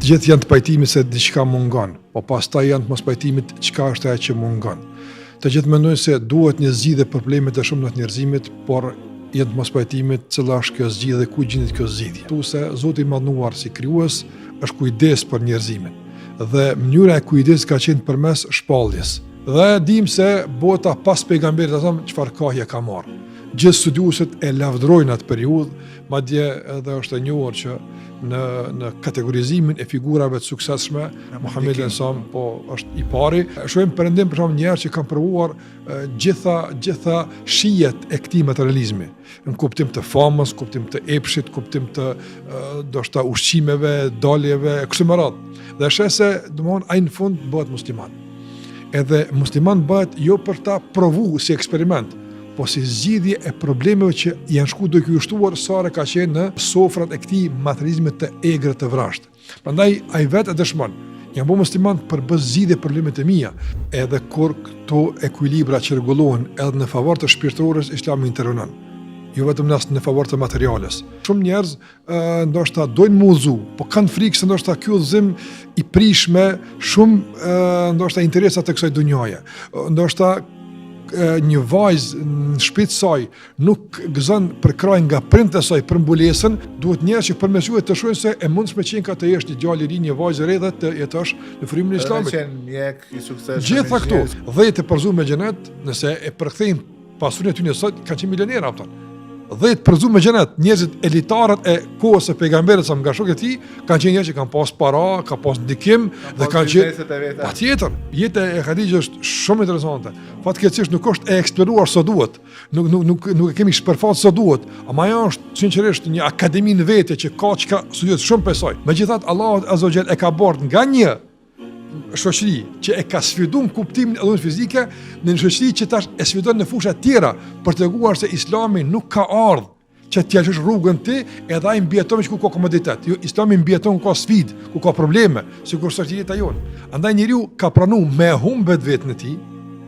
të gjithë janë të pajtimit se diçka mungon, po pastaj janë të mos pajtimit çka është ajo që mungon. Të gjithë mendojnë se duhet një zgjidhje për problemet e shumta të njerëzimit, por janë të mos pajtimit cila është kjo zgjidhje dhe ku gjendet kjo zgjidhje. Tu se Zoti i Madhnuar si krijues është kujdes për njerëzimin dhe mënyra e kujdesit ka qenë përmes shpalljes. Dhe dim se bota pas pejgamberit çfarë kohë ka marrë. Gjithë studiuesit e lavdrojnë atë periudhë, madje edhe është e njohur që në kategorizimin e figurave të suksesshme, Muhamedi po është i pari. Shohim perëndim për shembull njerëz që kanë provuar gjitha shijet e këtij materializmi, në kuptim të famës, kuptim të epshit, kuptim të ndoshta ushqimeve, daljeve, kështu me radhë. Dhe sheh se domthon ai në fund bëhet musliman. Edhe musliman bëhet jo për ta provuar si eksperiment, po si zgjidhje e problemeve që janë shku duke u shtuar sare ka qenë në sofrat e këtij materializmit të egër të vrasht. Prandaj ai vetë e dëshmon, jam bu musliman për bë zgjidhje problemet e mia, edhe kur këto ekuilibra që rregullohen edhe në favor të shpirtërorës, Islami intervenon. Jo vetëm në favor të materiales. Shumë njerëz ndoshta dojnë mu udhëzu, po kanë frikë se ndoshta ky udhëzim i prish me shumë ndoshta interesa të kësaj dunjaje. Ndoshta një vajzë në shtëpinë e saj nuk gëzon për kraj nga prindët e saj për mbulesën, duhet njerëz që përmes juaj të shohin se e mundshme që ka të jesh një djalë i ri, një vajzë e re dhe të jetosh në frymën e Islamit. Gjitha këto, 10 e përzuar me xhenet, nëse e përkthejnë pasurinë e tyre sot, kanë qenë milionerë ata. 10 përzuar me xhenet, njerëzit elitarët e kohës së pejgamberit sa nga shokët e tij, kanë qenë njerëz që kanë pas para, kanë pas ndikim dhe kanë qenë patjetër. Jeta e Khadijës është shumë interesante. Fatkeqësisht nuk është e eksploruar sa duhet. Nuk e kemi shpërfat sa duhet. Ama ajo është sinqerisht një akademi në vete që ka çka studiues shumë pesoj. Megjithatë Allahu Azza wa Jall e ka bërë nga një shoqëri që e ka sfiduar kuptimin e dhunës fizike në një shoqëri që tash e sfidon në fusha të tjera për treguar se Islami nuk ka ardhur që t'ja lësh rrugën ti edhe ai mbijeton ku ka komoditet. Jo, Islami mbijeton ku ka sfidë, ku ka probleme, sikur është jeta jonë. Andaj njeriu ka pranuar me humbet vetën e tij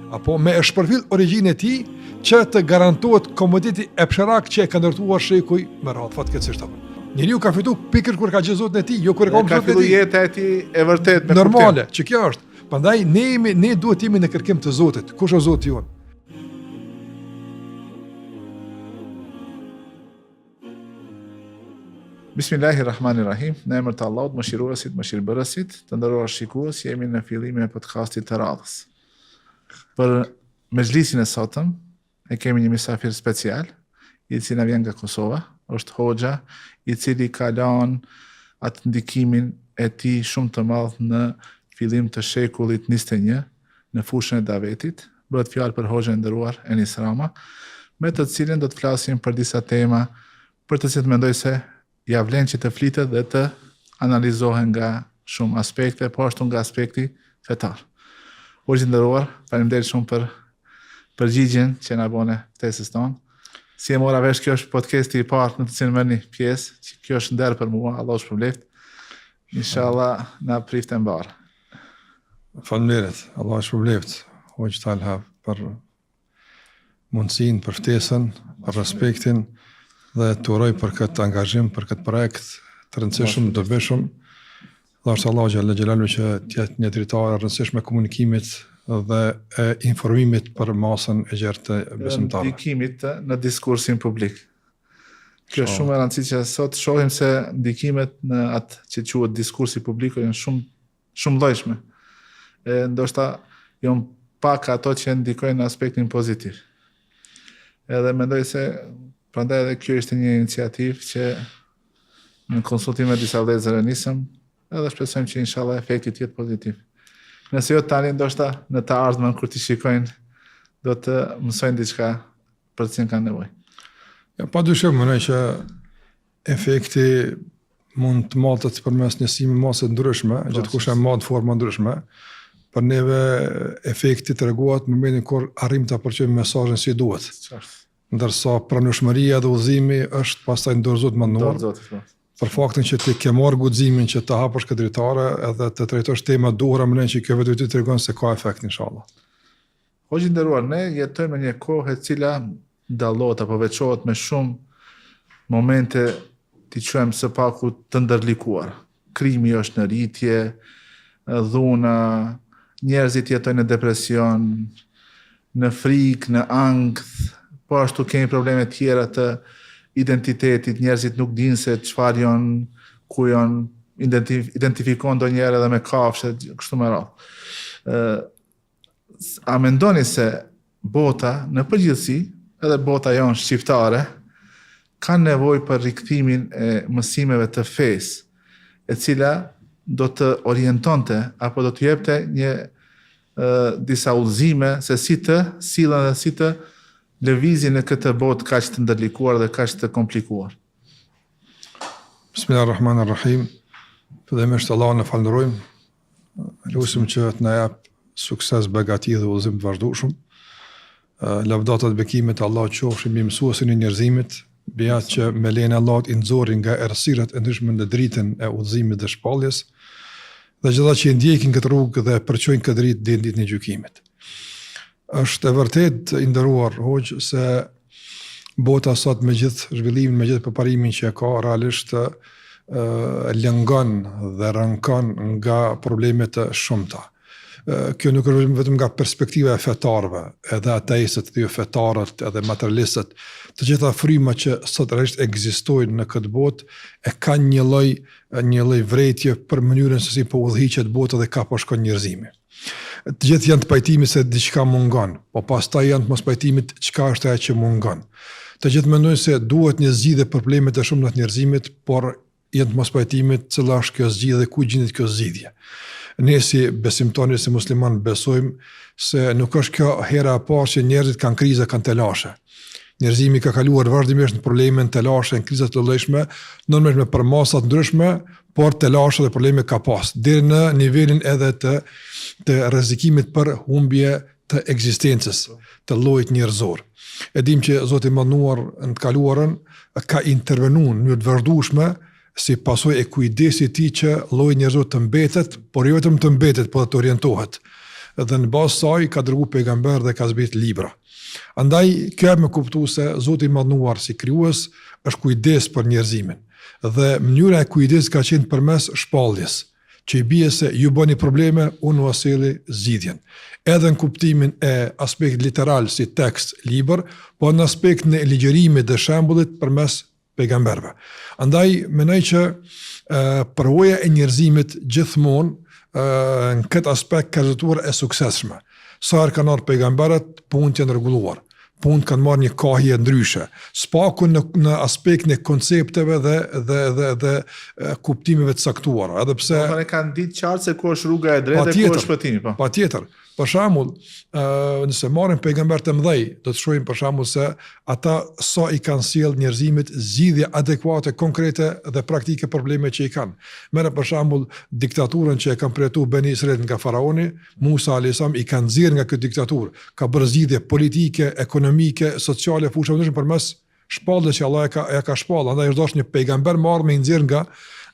apo me shpërfill origjinën e tij që të garantohet komoditeti e psharak që e ka ndërtuar shekuj me radhë fatkeqësisht apo. Njeriu ka fitu pikër kur ka gjithë Zotin e tij, jo kur ka fillu jeta e tij e vërtet me normale, që kjo është. Prandaj ne duhet jemi në kërkim të Zotit. Kush është Zoti jon? Bismillahirrahmanirrahim. Në emër të Allahut, mëshiruesit, mëshirbërësit, të nderuar shikues, jemi në fillimin e podcastit të radhës. Për mezhlisin e sotëm e kemi një mysafir special, i cili na vjen nga Kosova, është hoxha i cili ka lënë atë ndikimin e tij shumë të madh në fillim të shekullit 21 në fushën e davetit. Bëhet fjalë për hoxhën e nderuar Enis Rama, me të cilin do të flasim për disa tema për të cilat mendoj se ja vlen që të flitet dhe të analizohen nga shumë aspekte, po ashtu nga aspekti fetar. Hoxhë i nderuar, faleminderit shumë për përgjigjen që na bëne ftesës tonë. Si e mora vesh, kjo është podcasti i parë në të cilin merrni pjesë, që kjo është nder për mua, Allah shpërbleft. Inshallah na prift e mbar. Faleminderit, Allah shpërbleft. Hoxh Talha për mundësinë, për ftesën, për respektin dhe të uroj për këtë angazhim, për këtë projekt të rëndësishëm, të dobishëm. Dhe Allah xhalla që të jetë një dritare rëndësishme komunikimit dhe informimit për masën e gjerë të besimtarëve. Ndikimit në diskursin publik. Kjo është shumë e rëndësishme që sot shohim se ndikimet në atë që quhet diskursi publik janë shumë llojshme. Ndoshta janë pak ato që ndikojnë në aspektin pozitiv. Edhe mendoj se prandaj edhe kjo ishte një iniciativë që në konsultim me disa vëllezër nisëm, edhe shpresojmë që inshallah efekti të jetë pozitiv. Nëse jo tani, ndoshta në të ardhmen kur t'i shikojnë, do të mësojnë diçka për të cilën kanë nevojë. Ja, padyshim, mendoj që efekti mund të matet përmes njësimi masë të ndryshme, gjithkusht e marrë forma ndryshme. Për neve efekti tregohet në momentin kur arrim ta përcjellojmë mesazhin si duhet. Ndërsa pranueshmëria dhe udhëzimi është pastaj në dorë Zotit mëndosur. Për faktin që ti ke marrë guximin që të hapësh këtë dritare edhe të trajtosh tema duhura, mendoj që kjo vetë të tregon se ka efekt inshallah. Hoxhë nderuar, ne jetojmë në një kohë e cila dallohet apo veçohet me shumë momente, ti quajmë së paku të ndërlikuara. krimi është në rritje, dhuna, njerëzit jetojnë në depresion, në frikë, në ankth, po ashtu kemi probleme tjera të identitetit, njerëzit nuk dinë se çfarë janë, ku janë, identifikon ndonjëherë edhe me kafshë, kështu me radhë. A mendoni se bota në përgjithësi, edhe bota jonë shqiptare, kanë nevojë për rikthimin e mësimeve të fesë, e cila do të orientonte apo do të jepte një disa udhëzime se si të sillen dhe si të lëvizin në këtë botë kaq të ndërlikuar dhe kaq të komplikuar. Bismillahirrahmanirrahim. Fillimisht Allahun e falenderojmë. Lutim që të na jap sukses, begati dhe udhëzim të vazhdueshëm. Lavdata dhe bekimet e Allahut qofshin mbi mësuesin e njerëzimit, mbi atë që me lejen e Allahut i nxorrin nga errësirat e ndryshme në dritën e udhëzimit dhe shpalljes, dhe gjitha që i ndjekin këtë rrugë dhe përqojnë këtë dritë deri në ditën e gjykimit. Është e vërtet i nderuar hoxh se bota sot me gjithë zhvillimin, me gjithë përparimin që ka, realisht lëngon dhe rënkon nga probleme të shumta. Kjo nuk është vetëm nga perspektiva e fetarëve, edhe ateistët, dhe jo fetarët, edhe materialistët, të gjitha fryma që sot realisht ekzistojnë në këtë botë e kanë një lloj vërejtje për mënyrën se si po udhëhiqet bota dhe ka po shkon njerëzimi. Të gjithë janë të pajtimit se diçka mungon, po pastaj janë të mos pajtimit çka është ajo që mungon. Të gjithë mendojnë se duhet një zgjidhje për problemet e shumta të njerëzimit, por janë të mos pajtimit cila është kjo zgjidhje dhe ku gjendet kjo zgjidhje. Ne si besimtarë, si musliman besojmë se nuk është kjo hera e parë që njerëzit kanë kriza, kanë telashe. Njerëzimi ka kaluar vazhdimisht në probleme, në telashe, në kriza të llojshme, normalisht me përmasa të ndryshme, por telashe dhe probleme ka pas, deri në nivelin edhe të rrezikimit për humbje të ekzistencës, të llojit njerëzor. E dim që Zoti i Mënduar në të kaluarën ka intervenuar në të vazhdueshme si pasojë e kujdesit tij që lloji njerëzor të mbetet, por jo vetëm të mbetet, por të orientohet. Dhe në bazë saj ka dërguar pejgamber dhe ka zbritur libra. Andaj kjo më kuptu se Zoti i Mënduar si krijues është kujdes për njerëzimin. Dhe mënyra e kujdesit ka qenë përmes shpalljes, që i bie se ju bëni probleme, unë u asilli zgjidhjen. Edhe në kuptimin e aspekt literal si tekst, libër, po në aspekt në ligjërimit dhe shembullit përmes pejgamberve. Andaj mendoj që përvoja e njerëzimit gjithmonë në këtë aspekt ka rezultuar e suksesshme. Sa herë kanë ardhur pejgamberët, punët janë rregulluar. Punët kanë marrë një kahje ndryshe. Spaku në aspektin e koncepteve dhe kuptimeve të caktuara. Edhe pse ne kanë ditë qartë se ku është rruga e drejtë dhe ku është shpëtimi, po. Patjetër. Për shembull, nëse marrim pejgamberët e mëdhej, do të shohim për shembull se ata sa i kanë sjell njerëzimit zgjidhje adekuate, konkrete dhe praktike probleme që i kanë. Merë për shembull diktaturën që e kanë përjetuar Beni Israil nga faraoni, Musa alayhis salam i kanë nxjerrë nga këtë diktaturë, ka bërë zgjidhje politike, ekonomike, sociale, fushë ndryshme përmes shpalljes që Allah e ka shpallë. Andaj është dashur një pejgamber marrë me nxjerr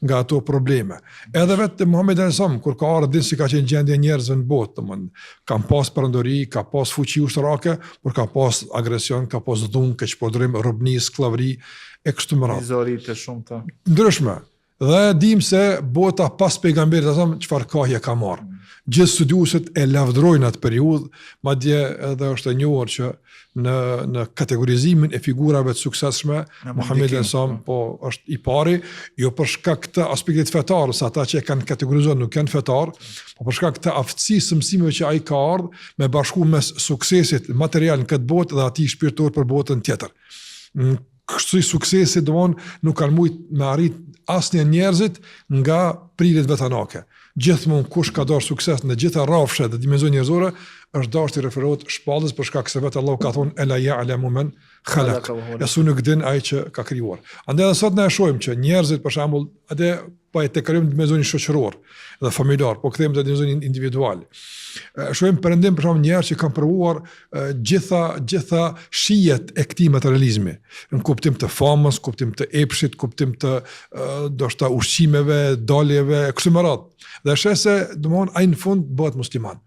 nga ato probleme. Edhe vetë Muhamedi alayhis salam kur ka ardhur si ka qenë gjendja e njerëzve në botë, kanë pas perëndori, ka pas fuqi ushtarake, por ka pas agresion, ka pas dhunë, keqprodrim, robni, skllavëri e kështu me radhë. Izori të shumta. Ndryshme. Dhe dim se bota pas pejgamberit asom çfarë kahje ka marrë. Gjithë studiuesit e lavdrojnë atë periudhë, madje edhe është e njohur që në kategorizimin e figurave të suksesshme Muhamedi alayhis salam po është i pari, jo për shkak të aspektit fetar, se ata që e kanë kategorizuar nuk janë fetar, po për shkak të aftësisë së mësimeve që ai ka ardhur me bashku mes suksesit material në këtë botë dhe atij shpirtëror për botën tjetër. Kështu suksesi nuk kanë mujt me arrit asnjë njerëzit nga prirjet vetanake. Gjithmonë kush ka dorë sukses në gjitha rrafshet dhe dimensione njerëzore është dashur të referohet shpallës për shkak se vetë Allahu ka thonë ela ya'lamu man khalaq. Asu nuk din ai që ka krijuar. Andaj edhe sot ne shohim që njerëzit për shembull atë po e tekrojmë në dimensionin shoqëror dhe familjar, po kthehemi në dimensionin individual. Shohim perëndim për shembull njerëz që kanë provuar gjitha shijet e këtij materializmi, në kuptim të famës, kuptim të epshit, kuptim të ndoshta ushqimeve, daljeve, kështu me radhë. Dhe shese, domthon ai në fund bëhet musliman.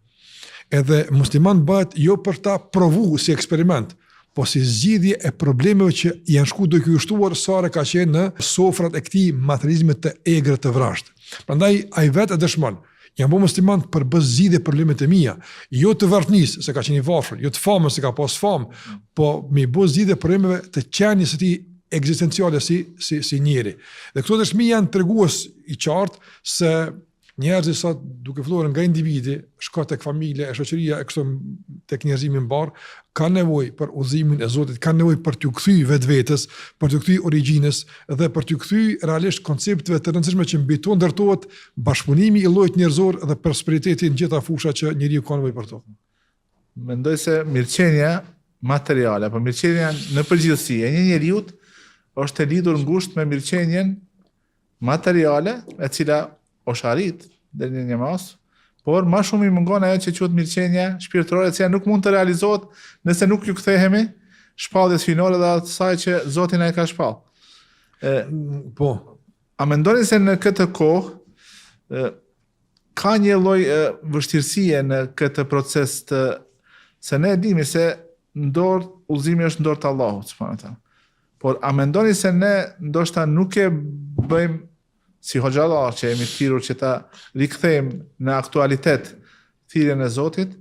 Edhe musliman bëhet jo për ta provu si eksperiment, po si zgjidhje e problemeve që janë shku duke u shtuar sare ka qenë në sofrat e këtij materializmit të egrët të vrasht. Prandaj ai vetë e dëshmon. Jam bo musliman për bë zgjidhje problemet e mia, jo të varfnis se ka qenë i varfër, jo të famës se ka pas famë, po me bë zgjidhje problemeve të qenies së tij ekzistenciale si njeri. Dhe këto dëshmi janë tregues i qartë se njerëzit sot duke filluar nga individi, shko tek familja, e shoqëria, e kështu tek njerëzimi mbar, ka nevojë për udhëzimin e Zotit, ka nevojë për t'u kthy vetvetes, për t'u kthy origjinës dhe për t'u kthy realisht koncepteve të rëndësishme që mbi to ndërtohet bashkëpunimi i llojit njerëzor dhe prosperiteti në gjitha fushat që njeriu ka nevojë për to. Mendoj se mirëqenia materiale, apo mirëqenia në përgjithësi e një njeriu është e lidhur ngushtë me mirëqenien materiale, e cila është arrit deri në një mas, por më shumë i mungon ajo që quhet mirëqenia shpirtërore, e cila nuk mund të realizohet nëse nuk ju kthehemi shpalljes finore dhe asaj që Zoti na e ka shpall. Po. A mendoni se në këtë kohë ka një lloj vështirësie në këtë proces se ne e dimi se udhëzimi është në dorë të Allahut subhanahu wa taala. Por a mendoni se ne ndoshta nuk e bëjmë si hoxhallar që jemi thirrur që ta rikthejmë në aktualitet thirrjen e Zotit,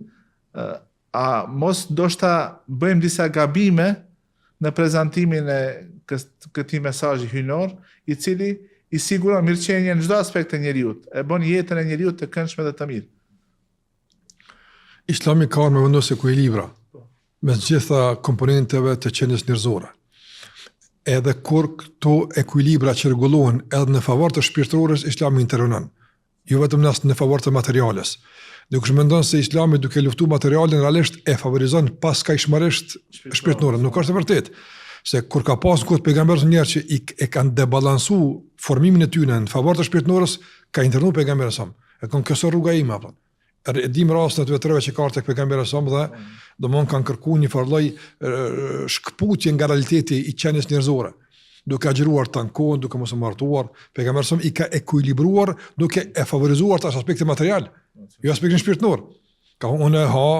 a mos ndoshta bëjmë disa gabime në prezantimin e këtij mesazhi hyjnor, i cili i siguron mirëqenien në çdo aspekt të njeriu, e bën jetën e njeriu të këndshme dhe të mirë. Islami ka me vendosë ekuilibra mes gjitha komponenteve të qenies njerëzore. Edhe kur këto ekuilibra që rregullohen edhe në favor të shpirtërores, Islami intervenon. Jo vetëm në favor të materiales. Dhe kush mendon se Islami duke luftuar materialin realisht e favorizon paskajshmërisht shpirtëroren, nuk është e vërtetë. Se kur ka pas kohë pejgamberët njerëz që e kanë debalansuar formimin e tyre në favor të shpirtërores, ka intervenuar pejgamberi sa. E kanë kësaj rruga ime apo. E dim rastet të treve që ka tek pejgamberi sa dhe domthon kanë kërkuar një farë lloj shkputje nga realiteti i qenies njerëzore. Duke agjëruar tankon, duke mos u martuar, pejgamberi sa i ka ekuilibruar duke e favorizuar tas aspekte material, jo aspektin shpirtëror. Ka unë ha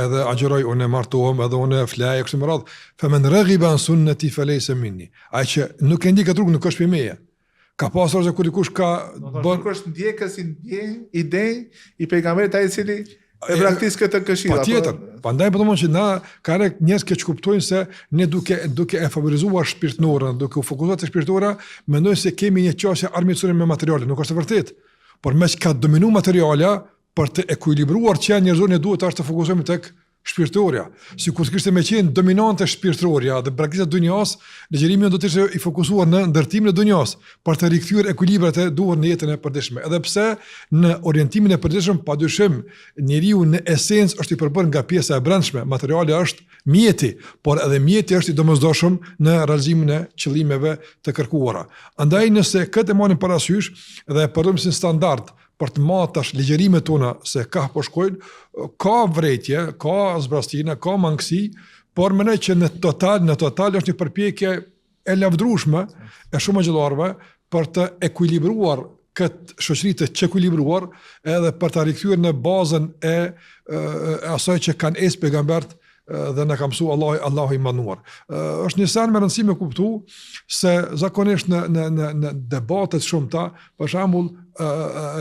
edhe agjëroj, unë martohem, edhe unë flaj kështu me radhë. Faman raghiba an sunnati falaysa minni. Ai që nuk e ndiq atë rrugë nuk është për meje. Ka pasur që kur dikush ka bën kush ndjekës ide i pejgamberit ai i cili e praktikon këtë këshill. Patjetër. Prandaj po domon që na ka njerëz që kuptojnë se ne duke e favorizuar shpirtënorën, duke u fokusuar te shpirtëora, mendojnë se kemi një qasje armiqësore me materiale, nuk është e vërtetë. Por me që ka dominu materiala, për të ekuilibruar që njerëzorën e duhet është të fokusohemi tek shpirtëroria. Sikur të kishte më qenë dominante shpirtëroria dhe praktika e dunjas, ligjërimi do të ishte i fokusuar në ndërtimin e dunjas, për të rikthyer ekuilibrat e duhur në jetën e përditshme. Edhe pse në orientimin e përditshëm padyshim njeriu në esencë është i përbërë nga pjesa e brendshme, materiali është mjeti, por edhe mjeti është i domosdoshëm në realizimin e qëllimeve të kërkuara. Andaj nëse këtë marrim parasysh dhe e përdormë si standard për të marrë tash ligjërimet tona se ka po shkojnë, ka vretje, ka zbrastina, ka mangësi, por mendoj që në total është një përpjekje e lavdrueshme e shumë xhallarëve për të ekuilibruar këtë shoqëri të çekuilibruar edhe për ta rikthyer në bazën e asaj që kanë es pejgambert dhe na ka mësuar Allahu i manduar. Është një sen me rëndësi me kuptu se zakonisht në debatet shumëta, për shembull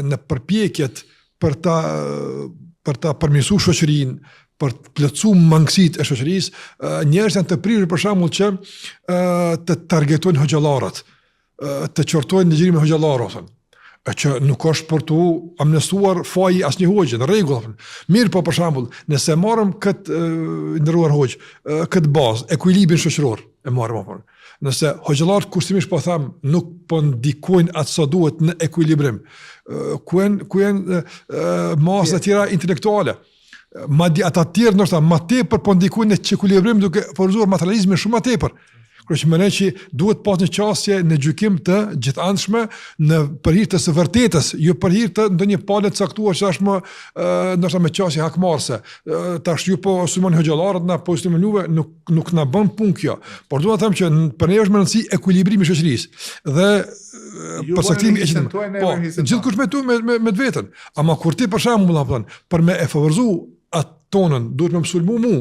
në përpjekjet për ta përmirësuar shoqërinë, për të plotësuar mangësitë e shoqërisë, njerëzit janë të prirur për shembull që të targetojnë hoxhallarët, të qortojnë ligjërimin e hoxhallarëve. Që nuk është për të amnestuar faji asnjë hoxhe, në rregull. Mirë, po për shembull, nëse marrim këtë ndëruar hoxh, këtë bazë, ekuilibrin shoqëror, e marrim apo. Nëse hoxhallarët kushtimisht po them, nuk po ndikojnë atë sa duhet në ekuilibrim. Ku janë masat e tjera intelektuale? Madje ata të tjerë ndoshta më tepër po ndikojnë në ekuilibrim duke forzuar materializmin shumë më tepër. Kërë që mëne që duhet pas një qasje në gjykim të gjithanshme në për hir të së vërtetës, jo për hir të ndonjë palë të caktuar që është më ndoshta me qasje hakmarrëse. Tash ju po sulmoni hoxhallarët na po sulmoni juve, nuk na bën punë kjo. Por duhet të them që për ne është më rëndësi ekuilibrimi i shoqërisë. Dhe përsaktimi e gjithkush me veten. Ama kur ti për shembull apo për me e favorizuar atë tonën, duhet me mësulmu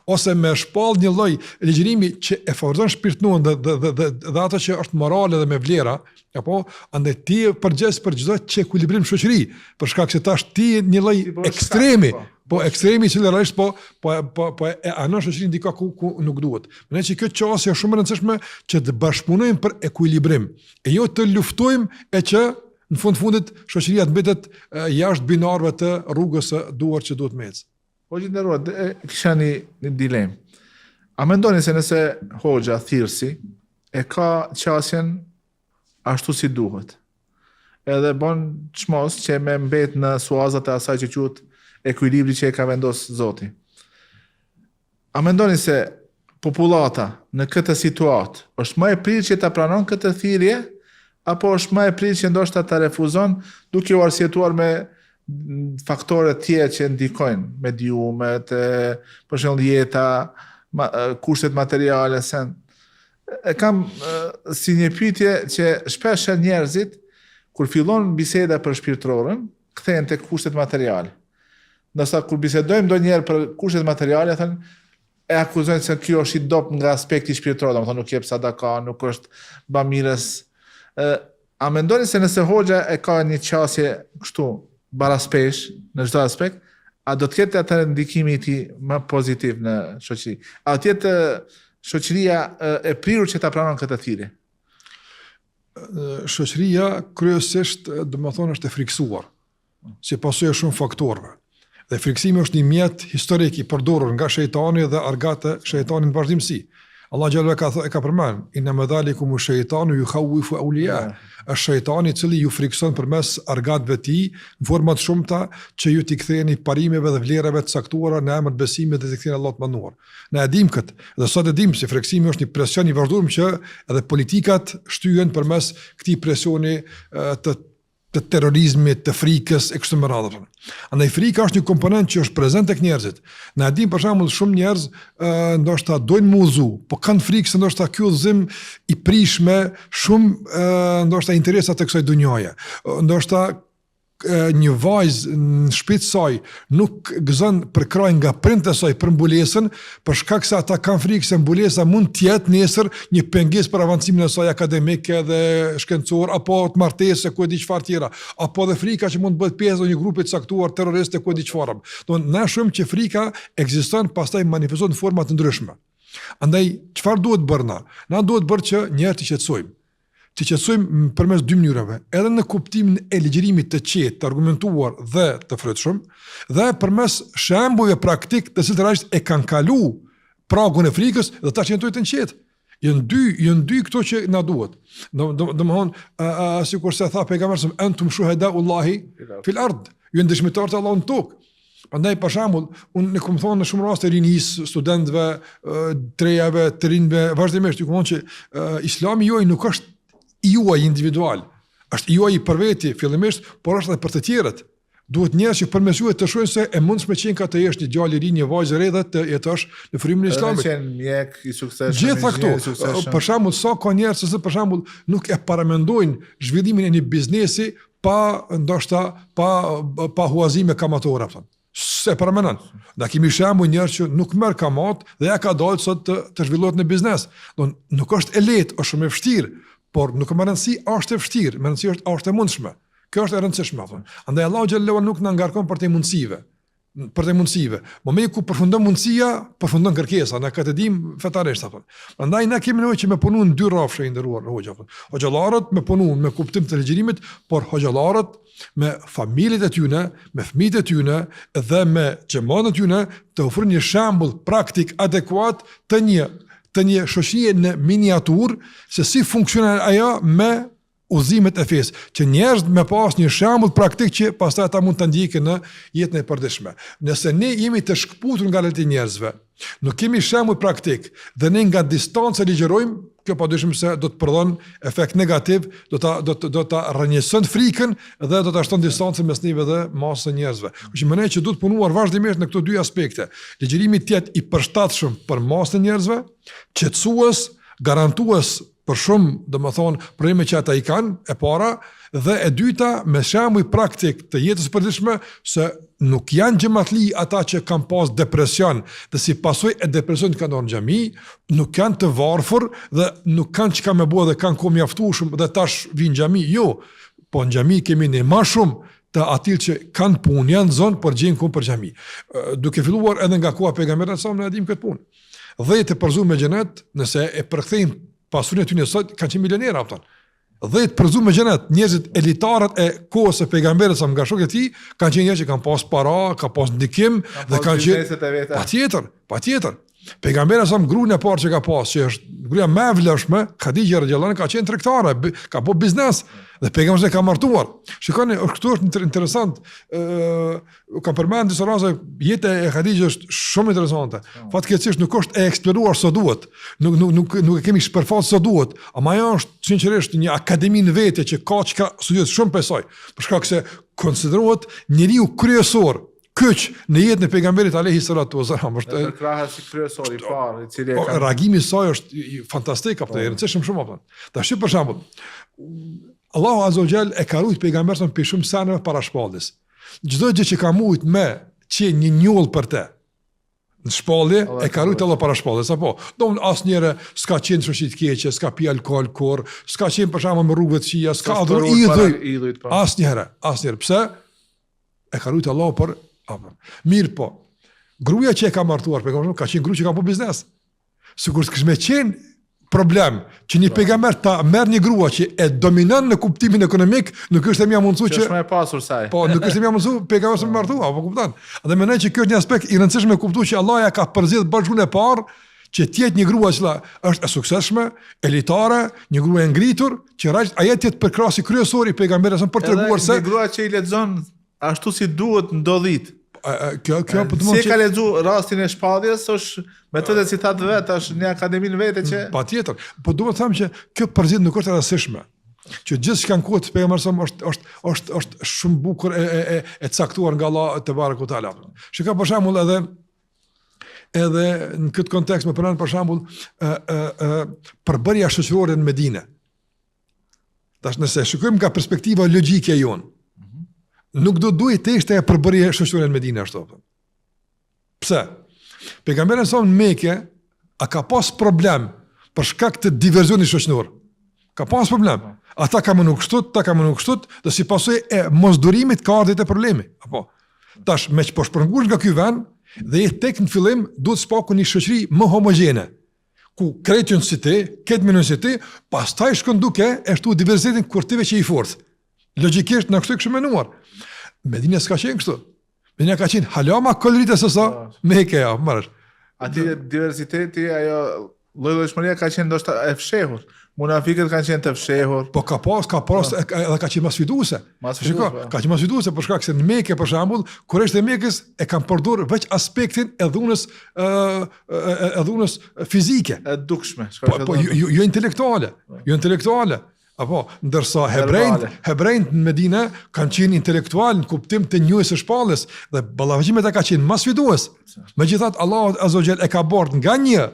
ose me shpall një lloj ligjërimi që e favorizon shpirtnuan dhe ato që është morale dhe me vlera, apo andaj ti përgjes për çdo ekuilibrim shoqëri, për shkak se tash ti një lloj ekstremi, ekstremi që realisht e anon shoqërinë dika ku nuk duhet. Mendoj që kjo çështje është shumë e rëndësishme që të bashkëpunojmë për ekuilibrim, e jo të luftojmë e që në fundit shoqëria të mbetet jashtë binarëve të rrugës së duar që duhet me ecë. Hoxha nderuar, kisha një dilemë. A mendoni se nëse hoxha thirrsi e ka qasjen ashtu si duhet, edhe bon çmos që me mbet në suazat e asaj që quhet ekuilibri që e ka vendos Zoti. A mendoni se popullata në këtë situatë është më e prirë që ta pranon këtë thirrje, apo është më e prirë që ndoshta ta refuzon duke u arsyetuar me faktore tjerë që ndikojnë, mediumet, për shembull jeta, kushtet materiale, e kam si një pyetje që shpesh njerëzit kur fillon biseda për shpirtërorën, kthehen tek kushtet materiale. Ndërsa kur bisedojmë ndonjëherë për kushtet materiale, thënë e akuzojnë se kjo është i dop nga aspekti shpirtëror, domethënë nuk jep sadaka, nuk është bamirës. A mendoni se nëse hoxha e ka një qasje kështu baraspesh në çdo aspekt, a do të ketë atë ndikimi i tij më pozitiv në shoqëri? A do të jetë shoqëria e prirur që ta pranon këtë thirrje? Shoqëria kryesisht, domethënë, është e friksuar, si pasojë shumë faktorëve. Dhe friksimi është një mjet historik i përdorur nga shejtani dhe argatë shejtanit në vazhdimsi. Allah xhallahu e ka përmend, inna madhalikum shaytanu yukhawifu awliya. Është shejtani i cili ju frikson përmes argatëve të tij në forma të shumta që ju t'i ktheni parimeve dhe vlerave të caktuara në emër të besimit dhe të ktheni Allahut mënduar. Ne e dim këtë, dhe sot e dim se friksimi është një presion i vazhduar që edhe politikat shtyhen përmes këtij presioni të terrorizmit, të frikës e kështu me radhë. Andaj frika është një komponent që është prezent tek njerëzit. Na dim për shembull shumë njerëz ndoshta dojnë mu udhëzu, po kanë frikë se ndoshta ky udhëzim i prishme shumë ndoshta interesa të kësaj dhunjaje. Ndoshta një vajzë në shtëpinë e saj nuk gëzon për kraj nga prindët e saj për mbulesën, për shkak se ata kanë frikë se mbulesa mund të jetë nesër një pengesë për avancimin e saj akademike dhe shkencor, apo të martesë ku e di çfarë tjera, apo dhe frika që mund të bëhet pjesë e një grupi të caktuar terroristë ku e di çfarë. Domthonë na shumë që frika ekziston, pastaj manifestohet në forma të ndryshme. Andaj çfarë duhet bërë na? Na duhet bërë që njerëzit të qetësojmë. Të qetësojmë përmes dy mënyrave, edhe në kuptimin e ligjërimit të qetë, të argumentuar dhe të frytshëm, dhe përmes shembujve praktik të cilët realisht e kanë kalu pragun e frikës dhe tash jetojnë të qetë. Janë dy këto që na duhet. Domthonë, sikur se tha pejgamberi, antum shuhadaullahi fil ard, ju jeni dëshmitarë të Allahut në tokë. Prandaj për shembull, unë kam thonë në shumë raste rinisë, studentëve, trejave, të rinjve, vazhdimisht ju thonë që Islami juaj nuk është i juaj individual, është i juaj i përveti fillimisht, por është edhe për të tjerët. Duhet njerëz që përmes juaj të shohin se e mundshme që ka të jesh një djalë i ri, një vajzë e re dhe të jetosh në frymën e Islamit. Qenë mjek i suksesshëm. Gjitha këto, për shembull, sa ka njerëz që për shembull nuk e paramendojnë zhvillimin e një biznesi pa huazime kamatore, se paramendon. Da kemi shembull njerëz që nuk merr kamat dhe ja ka dalë sot të zhvillohet në biznes. Nuk është e lehtë, është shumë e vështirë. Por nuk më rëndësi është e vështirë, më rëndësi është e mundshme. Kjo është e rëndësishme. Andaj Allahu xhallahu nuk na ngarkon për të mundësive. Momenti ku përfundon mundësia, përfundon kërkesa, na këtë dim fetarisht apo. Prandaj na kemi nevojë që me punu në dy rrafshe i nderuar hoxha. Hoxhallarët me punu me kuptim të ligjërimit, por hoxhallarët me familjet e tyre, me fëmijët e tyre dhe me xhamatën e tyre të ofrojnë një shembull praktik adekuat të një shoqërie në miniatur, se si funksionon ajo me udhëzimet e fesë, që njerëz me pas një shembull praktik që pastaj ata mund ta ndjekin në jetën e përditshme. Nëse ne jemi të shkputur nga leti njerëzve, nuk kemi shembull praktik dhe ne nga distancë ligjërojmë, kjo padyshim se do të prodhon efekt negativ, do ta rrënjëson frikën dhe do ta shton distancën mes neve dhe masës së njerëzve. Kështu që mendoj që duhet punuar vazhdimisht në këto dy aspekte. Ligjërimi të jetë i përshtatshëm për masën e njerëzve, qetësues, garantues për shumë, domethënë, probleme që ata i kanë, e para, dhe e dyta, me shembull praktik të jetës së përditshme, se nuk janë xhamatli ata që kanë pas depresion, dhe si pasojë e depresionit kanë në xhami, nuk janë të varfër dhe nuk kanë çka me bë dhe kanë kohë mjaftueshëm dhe tash vinë xhami. Jo, po në xhami kemi ne më shumë të atil që kanë punë, janë zonë për gjenë kumë për xhami. Duke filluar edhe nga koha pejgamberit sa ne dim këtë punë. 10 të përzuar me xhenet, nëse e përkthejmë pasurinë e tyre sot, kanë qenë milionera ata. 10 përzuar me xhenet, njerëzit elitarët e kohës së pejgamberit sa nga shokët e tij, kanë qenë njerëz që kanë pas para, kanë pas ndikim dhe kanë qenë patjetër. Pejgamberi sa gruan e parë që ka pas, që është gruaja më e vlefshme, Khadija radhiyallahu anha, ka qenë tregtare, ka bë biznes dhe pejgamberi ka martuar. Shikoni, këtu është interesant, ka përmendur disa raste, jeta e Khadijës është shumë interesante. Fatkeqësisht nuk është e eksploruar sa duhet. Nuk e kemi shpërfaqur sa duhet, ama ajo është sinqerisht një akademi në vete që ka çka studiuar shumë pesoj. Për shkak se konsiderohet njeriu kryesor kyç në jetën e pejgamberit alayhi salatu wasallam është krahas si kryesor i parë, i cili e ka reagimi i saj është fantastik apo e rëndësishëm shumë apo. Tash për shembull, Allahu azza wa jall e ka rujt pejgamberin për shumë sanave para shpalljes. Çdo gjë që ka mujt me që një njoll për te në shpallje e ka rujt Allah para shpalljes apo. Domthon asnjëherë s'ka qenë shoqi të keqe, s'ka pi alkool kurr, s'ka qenë për shembull me rrugëve të këqija, s'ka dhur idhuj. Asnjëherë. Pse? E ka rujt Allah për mirë po, gruaja që e ka martuar pejgamberin ka qenë gruaja që ka bërë biznes. Sigurisht kishme qenë problem që një pejgamber ta merr një grua që e dominon në kuptimin ekonomik, nuk është e mja mundësu që është më e pasur saj. Po, nuk është e mja mundësu pejgamberi të martua, apo kupton? Dhe mendoj që kjo është një aspekt i rëndësishëm e kuptuar që Allah ja ka përzgjedhur bashkën e parë që të jetë një grua që është e suksesshme, elitare, një grua e ngritur, që ajo të jetë përkrahasi kryesor i pejgamberit për treguar se një grua që i lexon ashtu si duhet ndodhit. Kjo po si ka lexuar rastin e shpalljes, është me të citat vet, është një akademi në vete që patjetër. Po duhet të them që kjo përzgjedhje nuk është e rastishme. Që gjithçka në kohë të pejgamberit është shumë bukur e caktuar nga Allah te bareku teala. Shikoj për shembull edhe në këtë kontekst më pranon për shembull përbërja shoqërore në Medinë. Tash nëse shikojmë nga perspektiva logjike jonë, nuk do duhet të ishte e përbërje shoqërore në Medinë ashtu. Pse? Pejgamberi sa në Mekë a ka pas problem për shkak të diversionit shoqëror. Ka pas problem. Ata kanë mënu kështu, dhe si pasojë e mosdurimit ka ardhur të problemi. Apo. Tash me që po shpërngush nga ky vend dhe je tek në fillim duhet spaku një shoqëri më homogjene, ku kretën si ti, këtë mënyrë si ti, pastaj shkon duke e shtu diversitetin kurtive që i fortë. Logjikisht në kështu kishë menuar. Medina s'ka qenë kështu. Medina ka qenë halama kolorite se sa Mekë ja, marrësh. Aty diversiteti, ajo lloj-llojshmëria ka qenë ndoshta e fshehur. Munafiqët kanë qenë të fshehur. Po ka edhe ka qenë më sfiduese. Shikoj, ka qenë më sfiduese për shkak se në Mekë për shembull, kurësht e Mekës e kanë përdorur veç aspektin e dhunës fizike, e dukshme, po jo intelektuale. Apo, ndërsa hebrejt në Medinë kanë qenë intelektual në kuptim të njohjes së shpalljes dhe ballavaqimet ka qenë më sfidues. Megjithatë Allahu azza wa jall e ka bërë nga një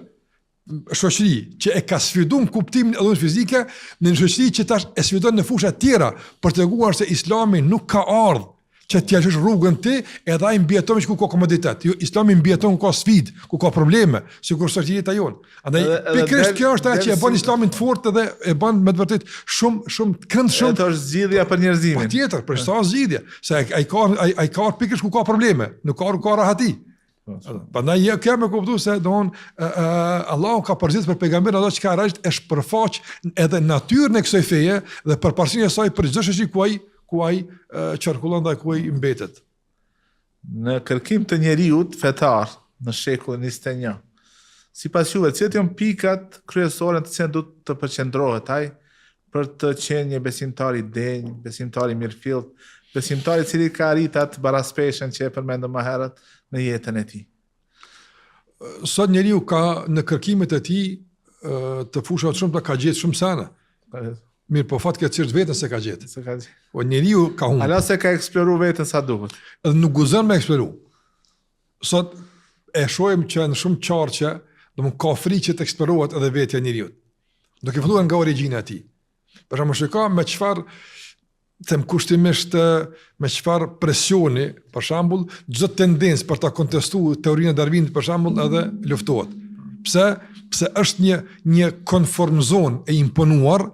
shoqëri që e ka sfiduar kuptimin e dhunës fizike në një shoqëri që tash e sfidon në fusha të tjera për treguar se Islami nuk ka ardhur që t'ja lësh rrugën ti edhe ai mbijeton ku ka komoditet. Jo, Islami mbijeton ku ka sfidë, ku ka probleme, sikur është jeta jonë. Andaj pikërisht kjo është ajo që e bën Islamin të fortë dhe e bën me të vërtetë shumë këndshëm. Ato është zgjidhja për njerëzimin. Patjetër, për sa zgjidhje, se ai ka pikërisht ku ka probleme, nuk ka rahati. Prandaj kjo më kuptoj se Allahu ka përzgjedhur për pejgamberin ato që ka rreth e shpërfaq edhe natyrën e kësaj feje dhe përparësinë e saj për çdo shoqëri ku ai qarkullon dhe ku ai mbetet. Në kërkim të njeriut fetar në shekullin 21, sipas juve, cilat janë pikat kryesore të cilat duhet të përqendrohet ai për të qenë një besimtar i denj, besimtar i mirëfillt, besimtar i cili ka arritur atë baraspeshën që e përmendëm më herët në jetën e tij. Sot njeriu ka në kërkimet e tij të fushave të shumta ka gjetë shumë sana. Mirë, po fat keq vetën se ka gjetë. Po njeriu ka humbur. Ala se ka eksploruar veten sa duhet. Edhe nuk guzon me eksploru. Sot e shohim që në shumë qarqe, domthonë ka frikë të eksplorohet edhe vetja e njeriu. duke filluar nga origjina e tij. Për shembull, shiko me çfarë them kushtimisht me çfarë presioni, për shembull, çdo tendencë për ta kontestuar teorinë e Darwinit, për shembull, edhe luftohet. Pse? Pse është një konform zonë e imponuar,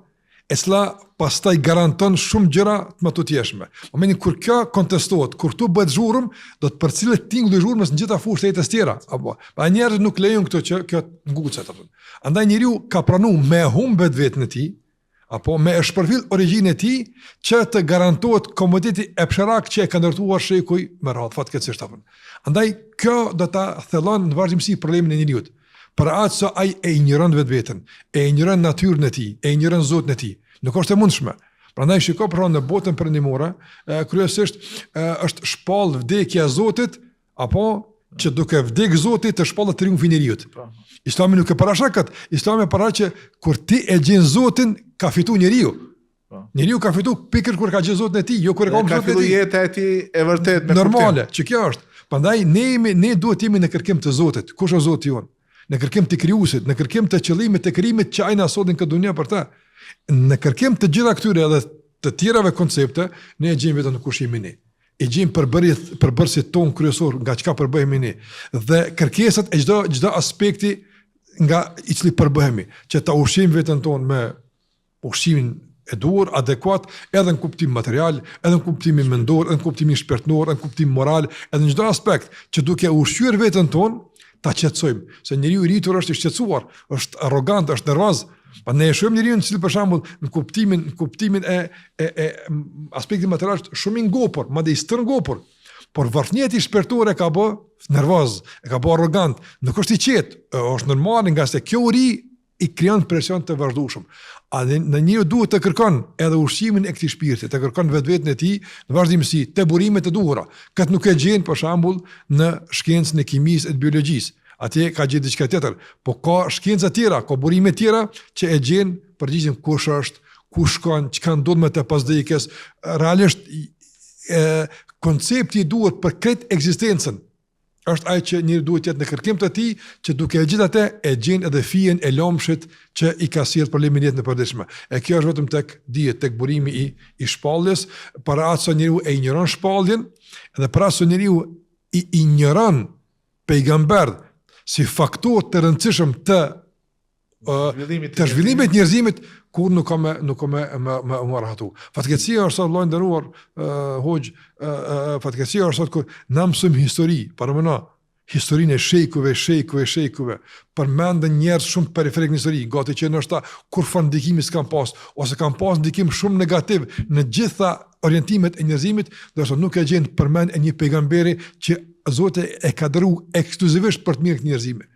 e cila pastaj garanton shumë gjëra të matutjeshme. Momentin kur kjo kontestohet, kur këtu bëhet zhurmë, do të përcillet tingulli i zhurmës në gjitha fushët e jetës tjera. Apo, pa njerëzit nuk lejojnë këto që kjo të ngucet. Andaj njeriu ka pranuar me humbet vetën e tij, apo me e shpërfill origjinën e tij që të garantohet komoditeti e psherak që e ka ndërtuar shekuj me radhë fatkeqësisht apo. Andaj kjo do ta thellon në vazhdimsi problemin e njeriut. Për atë se ai e injoron vetveten, e injoron natyrën e tij, e injoron Zotin e tij. Nuk është e mundshme. Prandaj shiko pra në botën perëndimore, kryesisht është shpall vdekja e Zotit, apo që duke vdek Zoti të shpallet triumfi i njeriut. Islami nuk e parashak këtë. Islami e para që kur ti e gjen Zotin, ka fitu njeriu. Njeriu ka fitu pikër kur ka gjen Zotin e tij, jo kur e ka Ka fillu jeta e tij e vërtet me normale, që kjo është. Prandaj ne duhet jemi në kërkim të Zotit. Kush është Zoti jon? Në kërkim të krijuesit, në kërkim të qëllimit të krijimit që ai na sotin këtë dunjë për ta. Në kërkim të gjitha këtyre edhe të tjerave koncepte, ne e gjejmë vetëm kush jemi ne. E gjejmë përbërësit ton kryesor nga çka përbëhemi ne dhe kërkesat e çdo aspekti nga i cili përbëhemi, që ta ushqejmë veten ton me ushqimin e duhur, adekuat, edhe në kuptim material, edhe në kuptimin mendor, edhe në kuptimin shpirtëror, edhe në kuptim moral, edhe në çdo aspekt që duke ushqyer veten ton ta qetësojmë, se njeriu i rritur është i shqetësuar, është arrogant, është nervoz. Pa ne e shohim njeriu i cili për shembull në kuptimin e aspektit material shumë i ngopur, madje i stërngopur, por varfënieti shpirtëror e ka bë nervoz, e ka bë arrogant, nuk është i qetë, është normal nga se kjo uri i krijon presion të vazhdueshëm. A në njeriu duhet të kërkon edhe ushqimin e këtij shpirti, të kërkon vetveten e tij në vazhdimsi te burimet e duhura. Këtë nuk e gjen për shembull në shkencën e kimisë e biologjisë. Atje ka gjetë diçka tjetër, po ka shkenca tjera, ka burime tjera që e gjen përgjigjen kush është, ku shkon, çka ndodh me të pasdekjes. Realisht koncepti i duhet për këtë ekzistencën është ai që njeriu duhet të jetë në kërkim të tij, që duke e gjetë atë e gjen edhe fijen e lomshit që i ka sjellë problemin jetën e përditshme. E kjo është vetëm tek dijet, tek burimi i shpalljes, para atë se njeriu e injoron shpalljen, dhe para atë se njeriu i injoron pejgamber si faktor të rëndësishëm të zhvillimit njerëzimit, kur nuk ka me rahatu. Fatkeqësia është sot vëllai nderuar fatkeqësia është sot kur na mësojmë histori, para mëna historinë e shejkëve, përmendën njerëz shumë periferik në histori, gati që ndoshta kur fon ndikimi s'kan pas, ose kanë pas ndikim shumë negativ në gjitha orientimet e njerëzimit, dorso nuk e gjen përmend e një pejgamberi që Zoti e ka dërguar ekskluzivisht për të mirë të njerëzimit.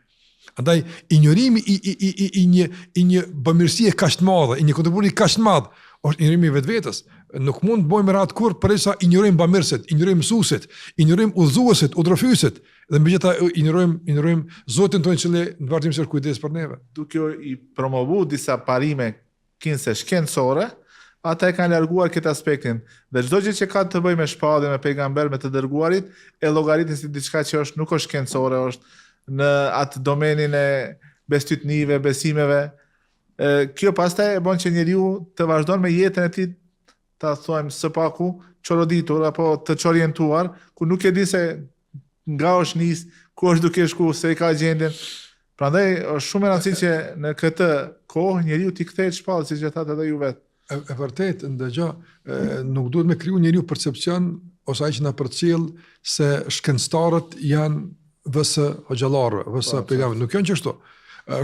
Andaj injorimi i një bamirësie kaq të madhe, i një kontributi kaq të madh, është injorimi i vetvetes. Nuk mund të bëjmë rahat kur përsa injorojmë bamirësit, injorojmë mësuesit, injorojmë udhëzuesit, udhërfysit, dhe megjithatë injorojmë Zotin tonë që në vazhdimsi është kujdes për neve. Duke i promovu disa parime kinse shkencore, ata e kanë larguar këtë aspektin. Dhe çdo gjë që ka të bëjë me shpalljen, me pejgamber, me të dërguarit, e llogaritin si diçka që është nuk është shkencore, është në atë domenin e bestytnive, besimeve. Kjo pastaj e bën që njeriu të vazhdon me jetën e tij, ta thojmë së paku çoroditur apo të çorientuar, ku nuk e di se nga është nis, ku është duke shku, se i ka gjendjen. Prandaj është shumë e rëndësishme që në këtë kohë njeriu t'i kthehet shpallës, siç e thatë edhe ju vetë. E vërtet, ndëgjo, nuk duhet me kriju njeriu percepcion ose ai që na përcjell se shkencëtarët janë vësë hoxhallarëve, vësë pejgamberëve. Nuk janë kështu.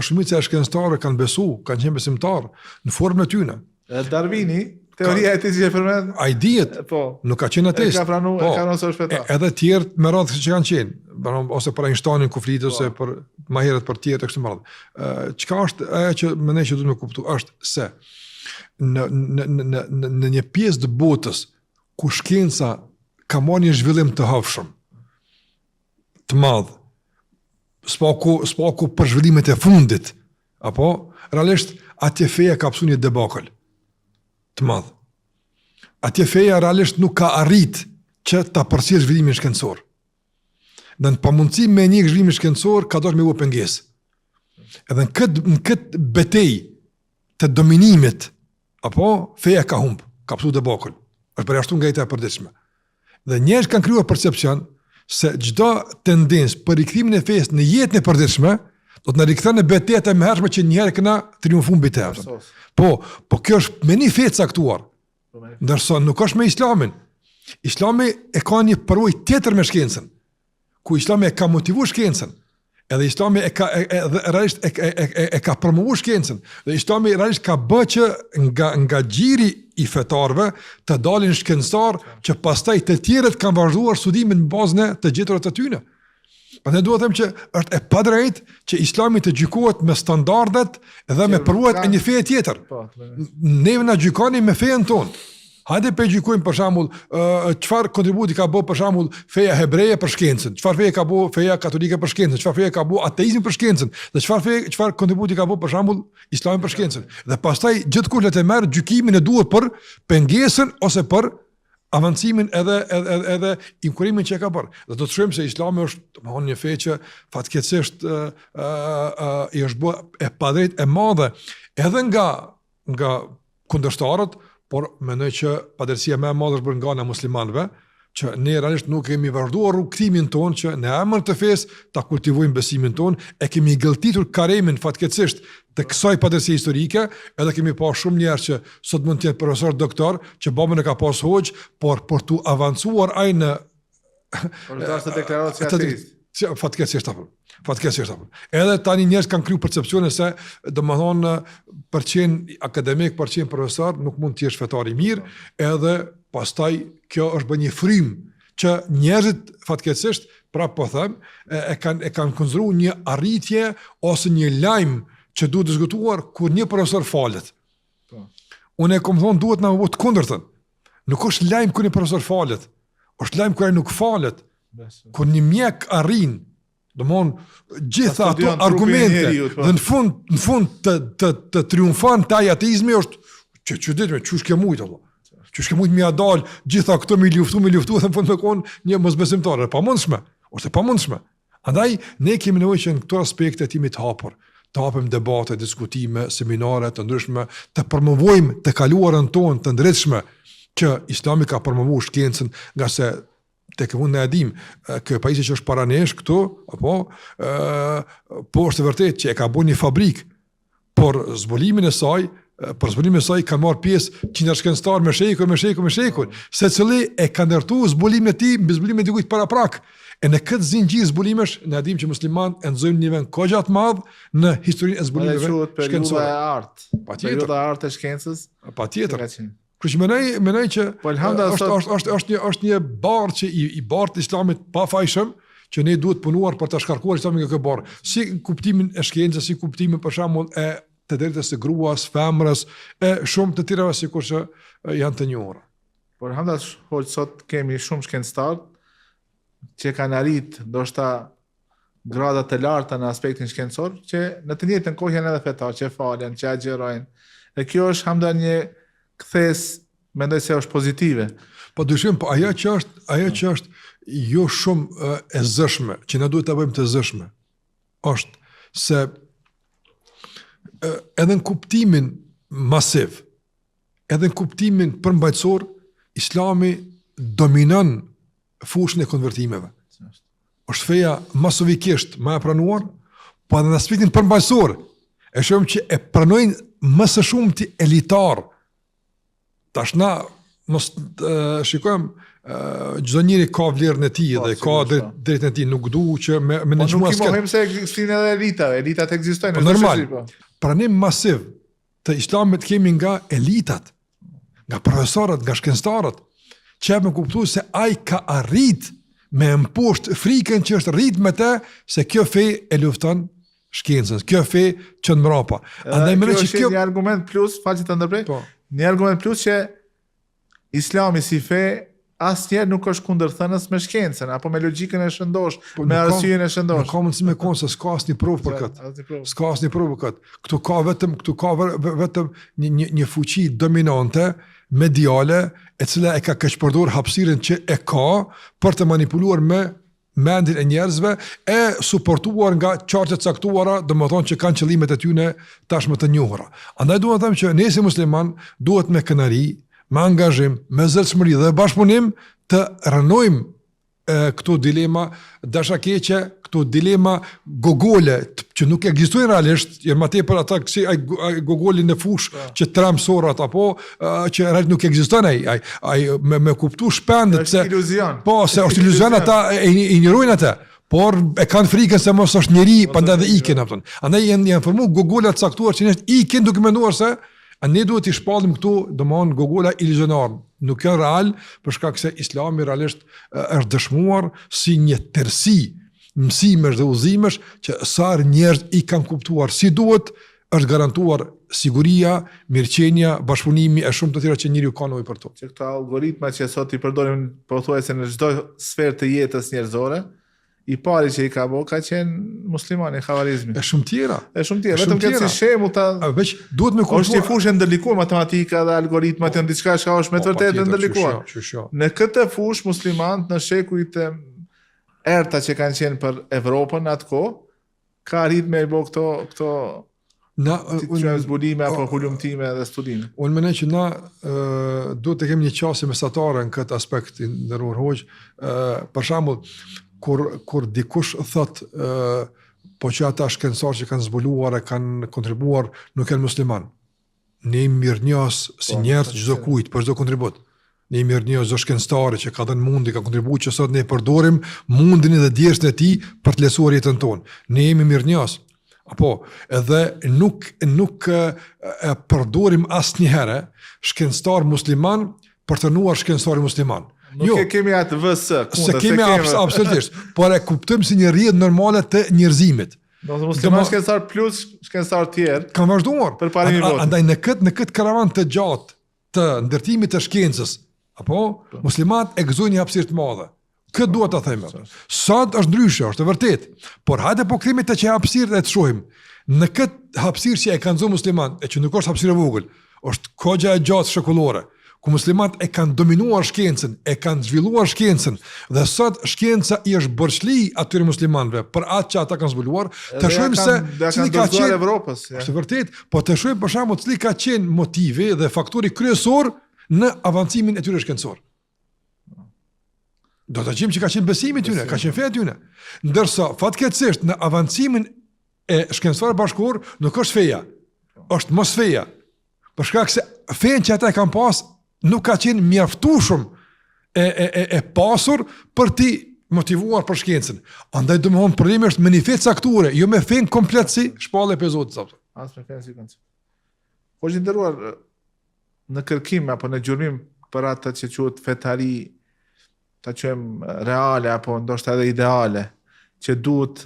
Shumica e shkencëtarëve kanë besu, kanë qenë besimtar në formën e tyre. Darwini, teoria e tij që e përmend, ai dihet, nuk ka qenë atest. Ka pranuar, ka rënë shpejt. Edhe të tjerë me radhë që kanë qenë, ose për Einsteinin kuflit ose për më herët për tjerë kështu më radhë. Çka është ajo që mendoj që duhet të kuptoj është se në një pjesë të botës ku shkenca ka marrë një zhvillim të hapshëm, të madh, s'paku për zhvillimet e fundit, apo realisht atje feja ka pasur një debakël të madh. Atje feja realisht nuk ka arrit që ta përcjellë zhvillimin shkencor. Dhe në pamundësi me një zhvillim shkencor ka dorë me u pengesë. Edhe në këtë betejë të dominimit, apo feja ka humb, ka psu të bakën, është përjashtu nga jeta e përditshme. Dhe njerëzit kanë krijuar percepcion se çdo tendencë për rikthimin e fesë në jetën e përditshme do të na rikthen në betejat e mëhershme që një herë kena triumfuar mbi të. Po kjo është me një fe të caktuar. Ndërsa nuk është me Islamin. Islami e ka një përvojë tjetër me shkencën, ku Islami e ka motivuar shkencën. Edhe Islami e ka promovuar shkencën. Dhe Islami realisht ka bë që nga gjiri i fetarëve të dalin shkencëtar që pastaj të tjerët kanë vazhduar studimin në bazën e të gjeturave të tyre. Prandaj duhet të them që është e padrejtë që Islami të gjykohet me standardet dhe me përvojat e një feje tjetër. Ne na gjykoni me fejen tonë. Hajde pe gjykojmë për shembull çfarë kontributi ka bërë për shembull feja hebreje për shkencën, çfarë feje ka bërë feja katolike për shkencën, çfarë feje ka bërë ateizmi për shkencën, dhe çfarë kontributi ka bërë për shembull Islami për shkencën. Dhe pastaj gjithkusht le të merr gjykimin e duhur për pengesën ose për avancimin edhe inkurimin që e ka bërë. Dhe do të shohim se Islami është domethënë një fe që fatkeqësisht i është bërë e padrejtë e madhe edhe nga kundërshtarët, por mendoj që padrejtësia më e madhe është bërë nga ana e muslimanëve, që ne realisht nuk kemi vazhduar rrugtimin tonë që në emër të fesë ta kultivojmë besimin tonë, e kemi gëlltitur karemin fatkeqësisht të kësaj padrejtësie historike, edhe kemi pa shumë njerëz që sot mund të jetë profesor, doktor, që babën e ka pas hoxh, por për tu avancuar ai në të deklarohet si ateist. Fatkeqësisht apo. Edhe tani njerëz kanë kriju percepcione se domethënë për qenë akademik, për qenë profesor, nuk mund të jesh fetar i mirë, edhe pastaj kjo është bërë një frym që njerëzit fatkeqësisht, prapë po them, e kanë konsideruar një arritje ose një lajm që duhet diskutuar kur një profesor falet. Unë e kam thonë duhet na bëhet kundërtën. Nuk është lajm kur një profesor falet, është lajm kur ai nuk falet. Kur një mjek arrin, domthonë gjitha ato argumente dhe në fund të triumfon taj ateizmi është që ditë çush ke mujt Allah. Çush ke mujt më dal gjitha këto me luftu dhe në fund me kon një mosbesimtar, pamundshme. Është pamundshme. Andaj ne kemi nevojë që në këto aspekte të jemi të hapur, të hapim debate, diskutime, seminare të ndryshme, të promovojmë të kaluarën tonë të ndritshme që Islami ka promovuar shkencën, nga se tek mund ne dim që pajisje që është para nesh këtu, apo po është vërtet që e ka bën një fabrik, por zbulimin e saj ka marrë pjesë që shkencëtar me shekuj, secili e ka ndërtuar zbulimin e tij mbi zbulimin e dikujt para prak. E në këtë zinxhir zbulimesh ne dim që muslimanët e nxojnë në nivel kogja të madh në historinë e zbulimeve shkencore. Perioda e artë e shkencës. Patjetër. Kështu mendoj që është një barë që i barë të Islamit pa fajshëm, që ne duhet punuar për të shkarkuar Islamin nga kjo barë. Si kuptimin e shkencës, si kuptimin për shembull e të drejtës së gruas, femrës, e shumë të tjerave sikur që janë të njohura. Por alhamdulillah sot kemi shumë shkencëtar që kanë arrit ndoshta grada të larta në aspektin shkencor, që në të njëjtën kohë janë edhe fetar, që falen, që agjerojnë. Dhe kjo është alhamdulillah një kthes, mendoj se është pozitive. Po dyshim, po ajo që është jo shumë e zëshme, që ne duhet ta bëjmë të zëshme, është se edhe në kuptimin masiv, edhe në kuptimin përmbajtësor, Islami dominon fushën e konvertimeve. Është feja masovikisht më e pranuar, po edhe në aspektin përmbajtësor, e shohim që e pranojnë më së shumti elitar. Tash na mos shikojmë çdo njeri ka vlerën e tij dhe ka drejtën e tij, nuk duhet që me ndihmë asgjë. Nuk mohojmë se ekzistojnë edhe elitat ekzistojnë. Normal. Pranim masiv të Islamit kemi nga elitat, nga profesorët, nga shkencëtarët, që e me kuptu se ai ka arrit me mposht frikën që është rrit me të se kjo fe e lufton shkencën, kjo fe që në mrapa. Andaj mendoj që kjo një argument plus, falë që të ndërprej, një argument plus që Islami si fe asnjëherë nuk është kundërthënës me shkencën apo me logjikën e shëndosh, me arsyeën e shëndosh. Nuk ka mundësi me kon se s'ka asnjë provë për këtë. S'ka asnjë provë për këtë. Këtu ka vetëm një fuqi dominante mediale e cila e ka keqpërdor hapësirën që e ka për të manipuluar me mendin e njerëzve e suportuar nga qartet caktuara, domethënë që kanë qëllimet e tyre tashmë të njohura. Andaj duhet të them që ne si musliman duhet me kënaqëri, me angazhim, me zërshmëri dhe bashkëpunim të rënojmë këto dilema dashakeqe, këto dilema gogole që nuk ekzistojnë realisht, janë më tepër ata si ai gogoli në fush që tramsorat apo që realisht nuk ekziston ai me kuptu shpendet se iluzion. Po, se është iluzion ata e injorojnë atë. Por e kanë frikën se mos është njeri, prandaj dhe ikin apo. Andaj janë formuar gogola të caktuar që nështë ikin duke menduar se ne duhet t'i shpallim këtu, domthon gogola iluzionar, nuk janë real, për shkak se Islami realisht është dëshmuar si një tërësi mësimesh dhe udhëzimesh që sa njerëz i kanë kuptuar si duhet, është garantuar siguria, mirëqenia, bashkëpunimi e shumë të tjera që njeriu ka nevojë për to. Që këto algoritma që sot i përdorim pothuajse në çdo sferë të jetës njerëzore, i pari që i ka bo ka qenë muslimani, Khavarizmi. E shumë tjera. Vetëm këtë si shembull ta veç duhet me kuptuar. Është një fushë ndërlikuar matematika dhe algoritmat janë diçka që është me të vërtetë ndërlikuar. Në këtë fushë muslimanët në shekujt e errta që kanë qenë për Evropën atko, ka arrit me bë këto zbulime apo hulumtime dhe studime. Unë mendoj që na duhet të kemi një qasje mesatare në këtë aspekt ndëror hoq. Për shembull, kur dikush thot po që ata shkencëtarë që kanë zbuluar e kanë kontribuar nuk janë musliman. Ne i mirënjohës si njerëz çdo kujt për çdo kontribut. Ne i mirënjohës çdo shkencëtar që ka dhënë mundi, ka kontribuar që sot ne përdorim mundin dhe djersën e tij për të lehtësuar jetën tonë. Ne jemi mirënjohës. Apo edhe nuk përdorim asnjëherë shkencëtar musliman për të nuar shkencëtarin musliman. Nuk kemi atë vësë, se kemi absolutisht, por e kuptojmë si një rrjet normale të njerëzimit. Do të musliman shkencëtar plus shkencëtar tjerë kanë vazhduar për parimin e votës. Andaj në këtë karavan të gjatë të ndërtimit të shkencës, apo muslimanët e gëzojnë një hapësirë të madhe. Këtë duhet ta themi. Sot është ndryshe, është e vërtetë, por hajde po kemi të që hapësirë dhe të shohim. Në këtë hapësirë që e kanë dhënë muslimanët, e që nuk është hapësirë e vogël, është kohë e gjatë shekullore, ku muslimanët e kanë dominuar shkencën, e kanë zhvilluar shkencën, dhe sot shkenca i është borxhli atyre muslimanëve për atë që ata kanë zbuluar, të shohim se cili ka qenë Evropës. Është vërtet, po të shohim për shembull cili ka qenë motivi dhe faktori kryesor në avancimin e tyre shkencor. Do të gjejmë që ka qenë besimi tyre, ka qenë feja tyre. Ndërsa fatkeqësisht në avancimin e shkencëtarëve bashkëkor nuk është feja, është mos feja. Për shkak se feja që ata kanë pas nuk ka qenë mjaftueshëm e pasur për ti motivuar për shkencën. Andaj domthon problemi është me një fe caktore, jo me fen komplet si shpallë epizodet. As me fen si koncept. Po nderuar në kërkim apo në gjurmim për atë që quhet fetari, ta quajmë reale apo ndoshta edhe ideale, që duhet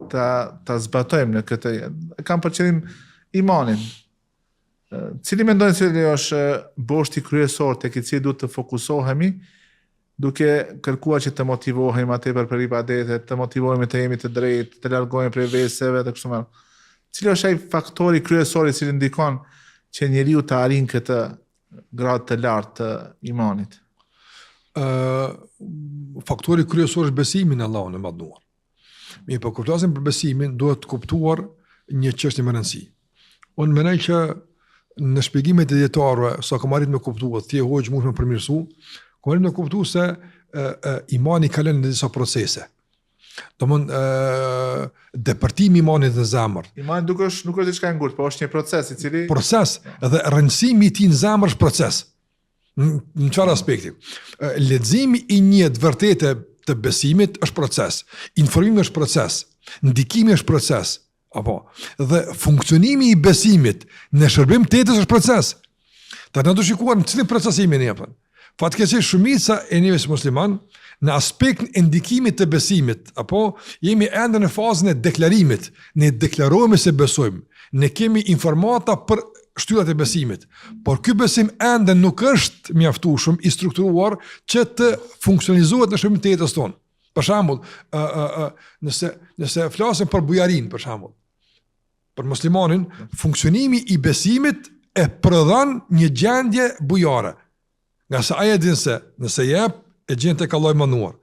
ta zbatojmë në këtë. Kam për qëllim imanin. Cili mendojnë se është boshti kryesor tek i cili duhet të fokusohemi duke kërkuar që të motivohemi atë për ibadete, të motivohemi të jemi të drejtë, të largohemi prej veseve dhe kështu me radhë. Cili është ai faktori kryesor i cili ndikon që njeriu të arrijë këtë grad të lartë të imanit? Faktori kryesor është besimi në Allahun e Madhnuar. Mirë, po kur flasim për besimin, duhet të kuptuar një çështje më rëndësi. Unë mendoj që në shpjegimet e dietarëve, sa kam arrit me kuptuar, ti hoj mund të më përmirësu, kam arrit me kuptuar se imani ka lënë në disa procese. Domthon depërtimi i imanit në zemër. Imani nuk është diçka e ngurtë, po është një proces i cili proces dhe rëndësimi i tij në zemër është proces. Në çfarë aspekti? Leximi i një të vërtetë të besimit është proces. Informimi është proces. Ndikimi është proces. Apo, dhe funksionimi i besimit në shërbim të jetës është proces. Ta në të shikuar në cilin proces jemi ne apo. Fatkeqësisht shumica e neve si musliman në aspektin e ndikimit të besimit, apo jemi ende në fazën e deklarimit. Ne deklarohemi se besojmë. Ne kemi informata për shtyllat e besimit, por ky besim ende nuk është mjaftueshëm i strukturuar që të funksionizohet në shërbim të jetës tonë. Për shembull, nëse flasim për bujarin, për shembull, për muslimanin, funksionimi i besimit e prodhon një gjendje bujare. Nga sa ai e din se nëse jep e gjen tek Allahu i Mënduar.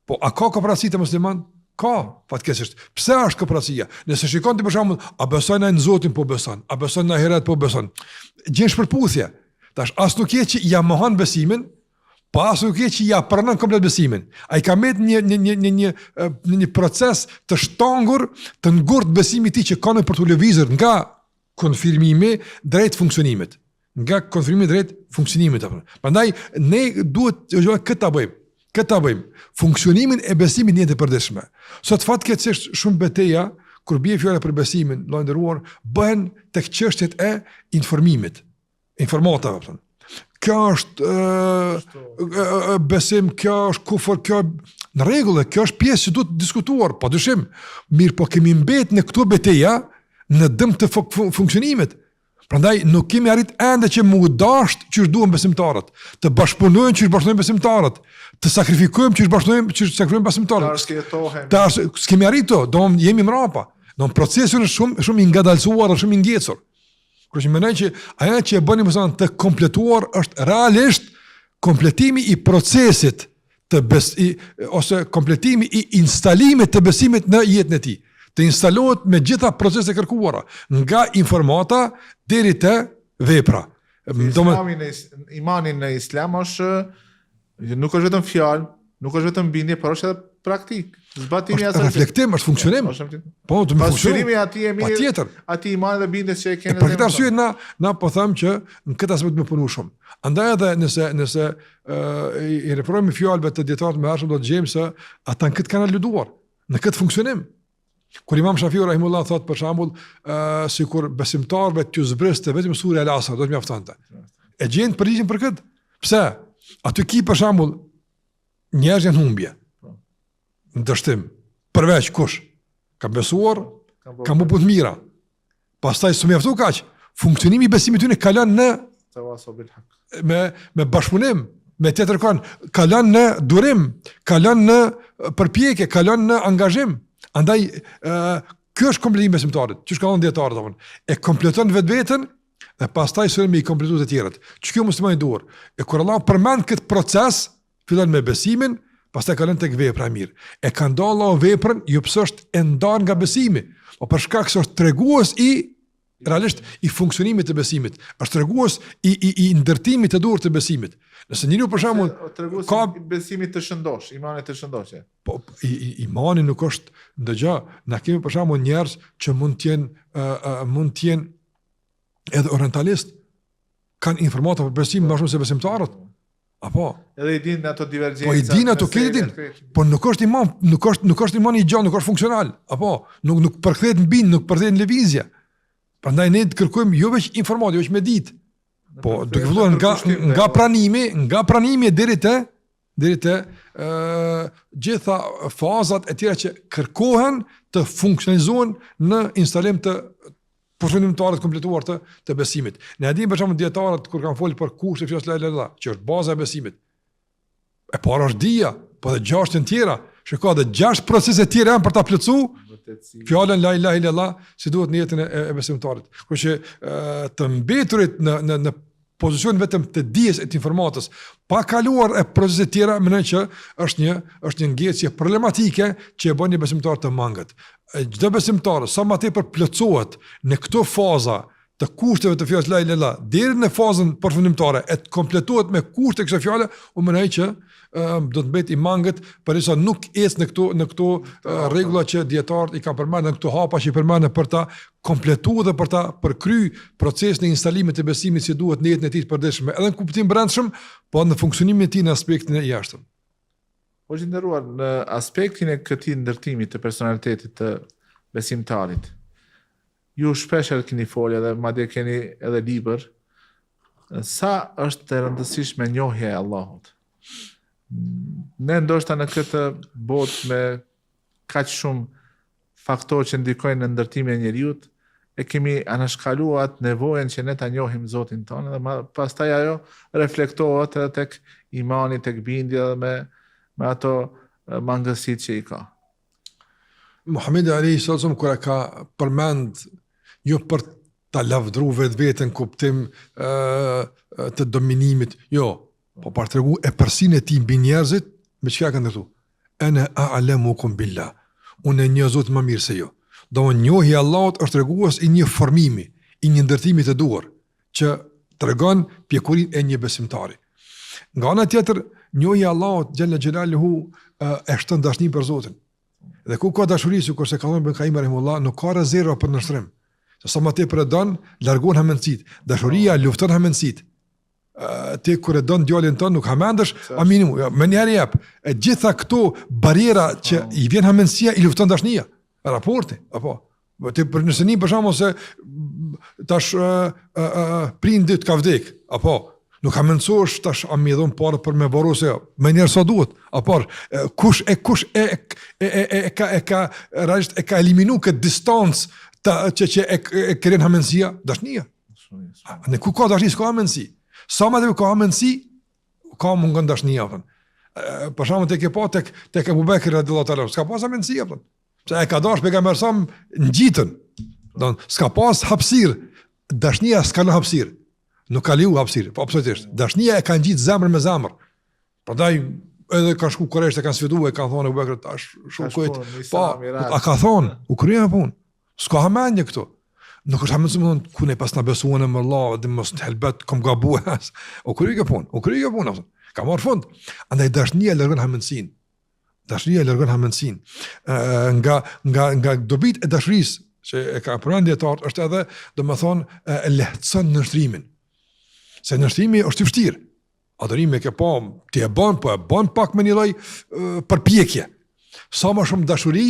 Po, a ka kopratësi të musliman? Ka, fatkeqësisht. Pse është kopratësia? Nëse shikon ti për shembull, a beson ai në Zotin po beson, a beson në ahiret po beson. Gjen shpërputhje. Tash as nuk je që ja mohon besimin, po as nuk je që ja pranon komplet besimin. Ai ka met një proces të shtangur, të ngurtë besimi i tij që ka në për të lëvizur nga konfirmimi drejt funksionimit. Nga konfirmimi drejt funksionimit. Prandaj ne duhet këtë ta bëjmë. Këtë bëjmë. Funksionimin e besimit në jetë e përditshme. Sot fatkeqësisht shumë betejë kur bie fjala për besimin, Allahu nderuar, bëhen tek çështjet e informimit. Informatave. Kjo është besim, kjo është kufër, kjo në rregull, kjo është pjesë që duhet diskutuar, padyshim. Mirë, po kemi mbet në këto betejë në dëm të funksionimit. Prandaj nuk kemi arrit ende që mu dasht që duhen besimtarët, të bashkëpunojmë që bashkëpunojmë besimtarët, të sakrifikojmë që sakrifikojmë besimtarët. Tash s'kemi arritur, jemi mrapa. Procesi është shumë i ngadalësuar, shumë i ngecur. Kështu që mendoj që ajo që e bëni mëson të kompletuar është realisht kompletimi i procesit ose kompletimi i instalimit të besimit në jetën e tij. Të instalohet me gjitha procese kërkuara, nga informata deri te vepra. Imani në Islam nuk është vetëm fjalë, nuk është vetëm bindje, por është edhe praktik. Zbatimi është reflektim, është funksionim. Po, të më funksionimi aty e mirë. Patjetër. Aty imani dhe bindjes që e keni. Për këtë arsye na po them që në këtë aspekt më punu shumë. Andaj edhe nëse i referojmë fjalëve të dietarëve më hershëm do të gjejmë se ata në këtë kanë luduar, në këtë funksionim. Kur Imam Shafiu rahimullah thot për shembull, sikur besimtarëve t'ju zbriste vetëm sura Al-Asr, do të mjaftonte. E gjen përgjigjen për këtë. Pse? Aty ki për shembull njerëz janë humbje. Ndërshtim. Përveç kush? Ka besuar, ka më punë mira. Pastaj s'u mjaftu kaq. Funksionimi i besimit tyne kalon në me bashkëpunim, me tjetër kalon në durim, kalon në përpjekje, kalon në angazhim. Andaj, kjo është kompletim besimtarit, që shka dhënë djetarët, e kompleton vetveten dhe pastaj sërën me i kompletu të tjerët. Që kjo musliman i duhet. E kur Allah përmend këtë proces, fillon me besimin, pastaj kalon tek vepra e mirë. E ka nda Allah veprën, jo pse është e ndarë nga besimi, o për shkak se është tregues realisht i funksionimit të besimit, është tregues i ndërtimit të duhur të besimit. Nëse njëri për shembull ka besimit të shëndosh, imani të shëndosh. Po imani nuk është ndëgjë, na kemi për shembull njerëz që mund të jenë edhe orientalist, kanë informata për besim më shumë se besimtarët. Apo edhe i dinë ato divergjenca. Po i dinë ato këtë, po nuk është iman, nuk është iman i gjallë, nuk është funksional. Apo nuk përkthehet në bind, nuk përkthehet në lëvizje. Prandaj ne kërkojmë jo vetëm informatë, jo vetëm me ditë. Po duke filluar nga pranimi deri te gjitha fazat e tjera që kërkohen të funksionalizohen në instalim të përfundimtarët kompletuar të besimit. Ne e dimë për shembull dietarët kur kanë folur për kushtet e fjalës la ilaha illallah, që është baza e besimit. E para është dija, po dhe 6 tjera. Shikoj edhe 6 procese të tjera për ta plotësuar fjalën la ilaha illallah si duhet në jetën e besimtarit. Kështu që të mbeturit në pozicion vetëm të dijes e të informatës, pa kaluar e procese të tjera, mendoj që është një ngecje problematike që e bën një besimtar të mangët. Çdo besimtar sa më tepër plotësohet në këto faza të kushteve të fjalës la ilaha illallah deri në fazën përfundimtare e të kompletohet me kushte kësaj fjale, u mendoj që do të mbet i mangët përsa nuk ecë në këto rregulla që dietarët i kanë përmendur, në këto hapa që i përmendën për ta kompletuar dhe për ta përkry procesin e instalimit të besimit si duhet në jetën e tij të përditshme, edhe në kuptim brendshëm, po në funksionimin e tij në aspektin e jashtëm. Po nderuar në aspektin e këtij ndërtimi të personalitetit të besimtarit. Ju shpesh keni folja dhe madje keni edhe libër. Sa është e rëndësishme njohja e Allahut? Ne ndoshta në këtë botë me kaq shumë faktorë që ndikojnë në ndërtimin e njerëzit, e kemi anashkaluar nevojën që ne ta njohim Zotin tonë dhe pastaj ajo reflektohet edhe tek imani, tek bindja dhe me ato mangësitë që i ka. Muhamedi alayhi sallam kur ka përmend jo për ta lavdruar vetveten kuptim të dominimit, jo, po për tregu e përsinë e tij mbi njerëzit, me çka ka ndërtu? ana a'lamukum billah. Unë e një Zot më mirë se ju. Do njohja e Allahut është tregues i një formimi, i një ndërtimi të duhur që tregon pjekurinë e një besimtari. Nga ana tjetër, njohja e Allahut xhalla xhelaluhu e shton dashni për Zotin. Dhe ku ka dashuri, sikurse ka thënë Ibn Qayyim rahimullah, nuk ka rezerva për nështrim. Sa më tepër e don, largon hamendësitë. Dashuria lufton hamendësitë. Ti kur e don djalin tënd nuk hamendesh, a minimum, më njëherë jap. E gjitha këto bariera që i vjen hamendësia i lufton dashnia. Raporti, apo. Ti për nëse një për shkakun se tash prindi të ka vdek, apo nuk hamendësosh tash a më dhon parë për me borose, më njëherë sa duhet. Apo kush ka eliminu këtë distancë që e kren hamendësia, dashnia. Ne ku ka dashni, s'ka hamendësi. Sa më të ka hamendësi, ka mungon dashnia apo. Për shkakun tek Abu Bekri radhiyallahu ta'ala, s'ka pas hamendësi apo. Se e ka dash pejgamber sa ngjitën. Don, s'ka pas hapësirë. Dashnia s'ka në hapësirë. Nuk ka liu hapësirë, po absolutisht. Dashnia e ka ngjit zemër me zemër. Prandaj edhe ka shku korrekt e kanë sfiduar, kanë thonë Abu Bekri tash shokojt. Po, a ka thonë, u kryen punë. S'ka hamendje këtu. Nuk është hamendje ku ne pas na besuan me Allah, dhe mos të helbet kom gabuar. U kryen punë. Ka marrë fund. Andaj dashnia lërgon hamendësinë. Dashnia lërgon hamendësinë. Nga dobit e dashurisë që e ka pranë dietar është edhe, domethënë, e lehtëson nështrimin. Se nështrimi është i vështirë. Adhurimi ke pa, ti e bën, po e bën pak me një lloj përpjekje. Sa më shumë dashuri,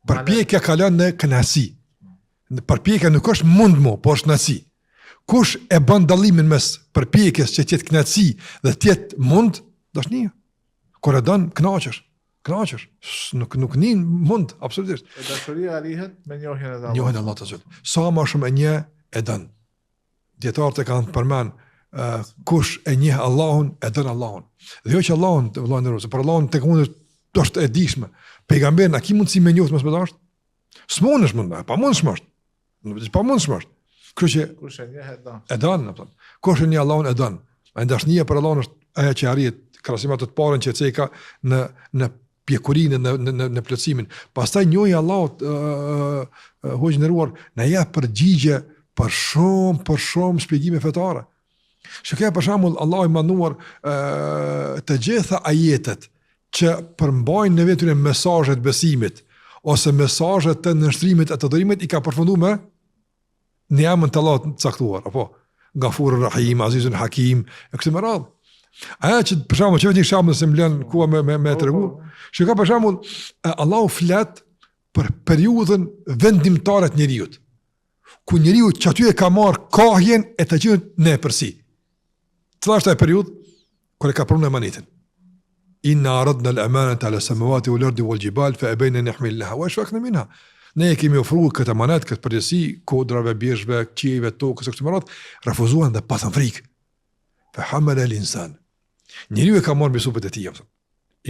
përpjekja kalon në kënaqësi. Përpjekja nuk është mundmo, po është kënaqësi. Kush e bën dallimin mes përpjekjes që të jetë kënaqësi dhe të jetë mund, dashnia. Kur e don, kënaqesh. Nuk nin mund, absolutisht. Dashuria arrihet me njohjen e Allahut. Njohjen e Allahut azh. Sa më shumë e njeh, e don. Dietarët e kanë përmend kush e njeh Allahun, e don Allahun. Dhe jo që Allahun, vëllai nderues, por Allahun tek unë është e dishme. Pejgamberi na ki mundsi me njohës mos më dash. S'mundesh mund, pa mundsh më. Pa mundsh më. Kush e njeh e don. E don, apo. Kush e njeh Allahun e don. Ai dashnia për Allahun është ajo që arrit krahasimet të parën që ceka në pjekurinë në plotësimin. Pastaj njohja Allahut hoqë nderuar na jep përgjigje për shumë shpjegime fetare. Shikoj për shembull Allahu i manduar të gjitha ajetet që përmbajnë në vetë mesazhet besimit ose mesazhet të nështrimit e të adhurimit i ka përfunduar me në emrin të Allahut të caktuar, apo Gafurur Rahim, Azizun Hakim, e kështu me radhë. Aja që për shembull që vetë një shembull se më lën koha me tregu. Shikoj për shembull Allahu flet për periudhën vendimtare të njeriu. Ku njeriu që aty e ka marr kohjen e të gjithë në përsi. Cila është ai periudhë kur e ka pranuar emanetin? Inna aradna al-amanata ala samawati wal-ardi wal-jibal fa abayna an nahmilnaha wa ashfaqna minha. Ne kemi ofruar këtë amanet, këtë përgjegjësi kodrave, bjeshve, qiejve, tokës, këto më radh, refuzuan dhe patën frikë. Fa hamala al-insan. Njeriu e ka marrë bisupet e tij.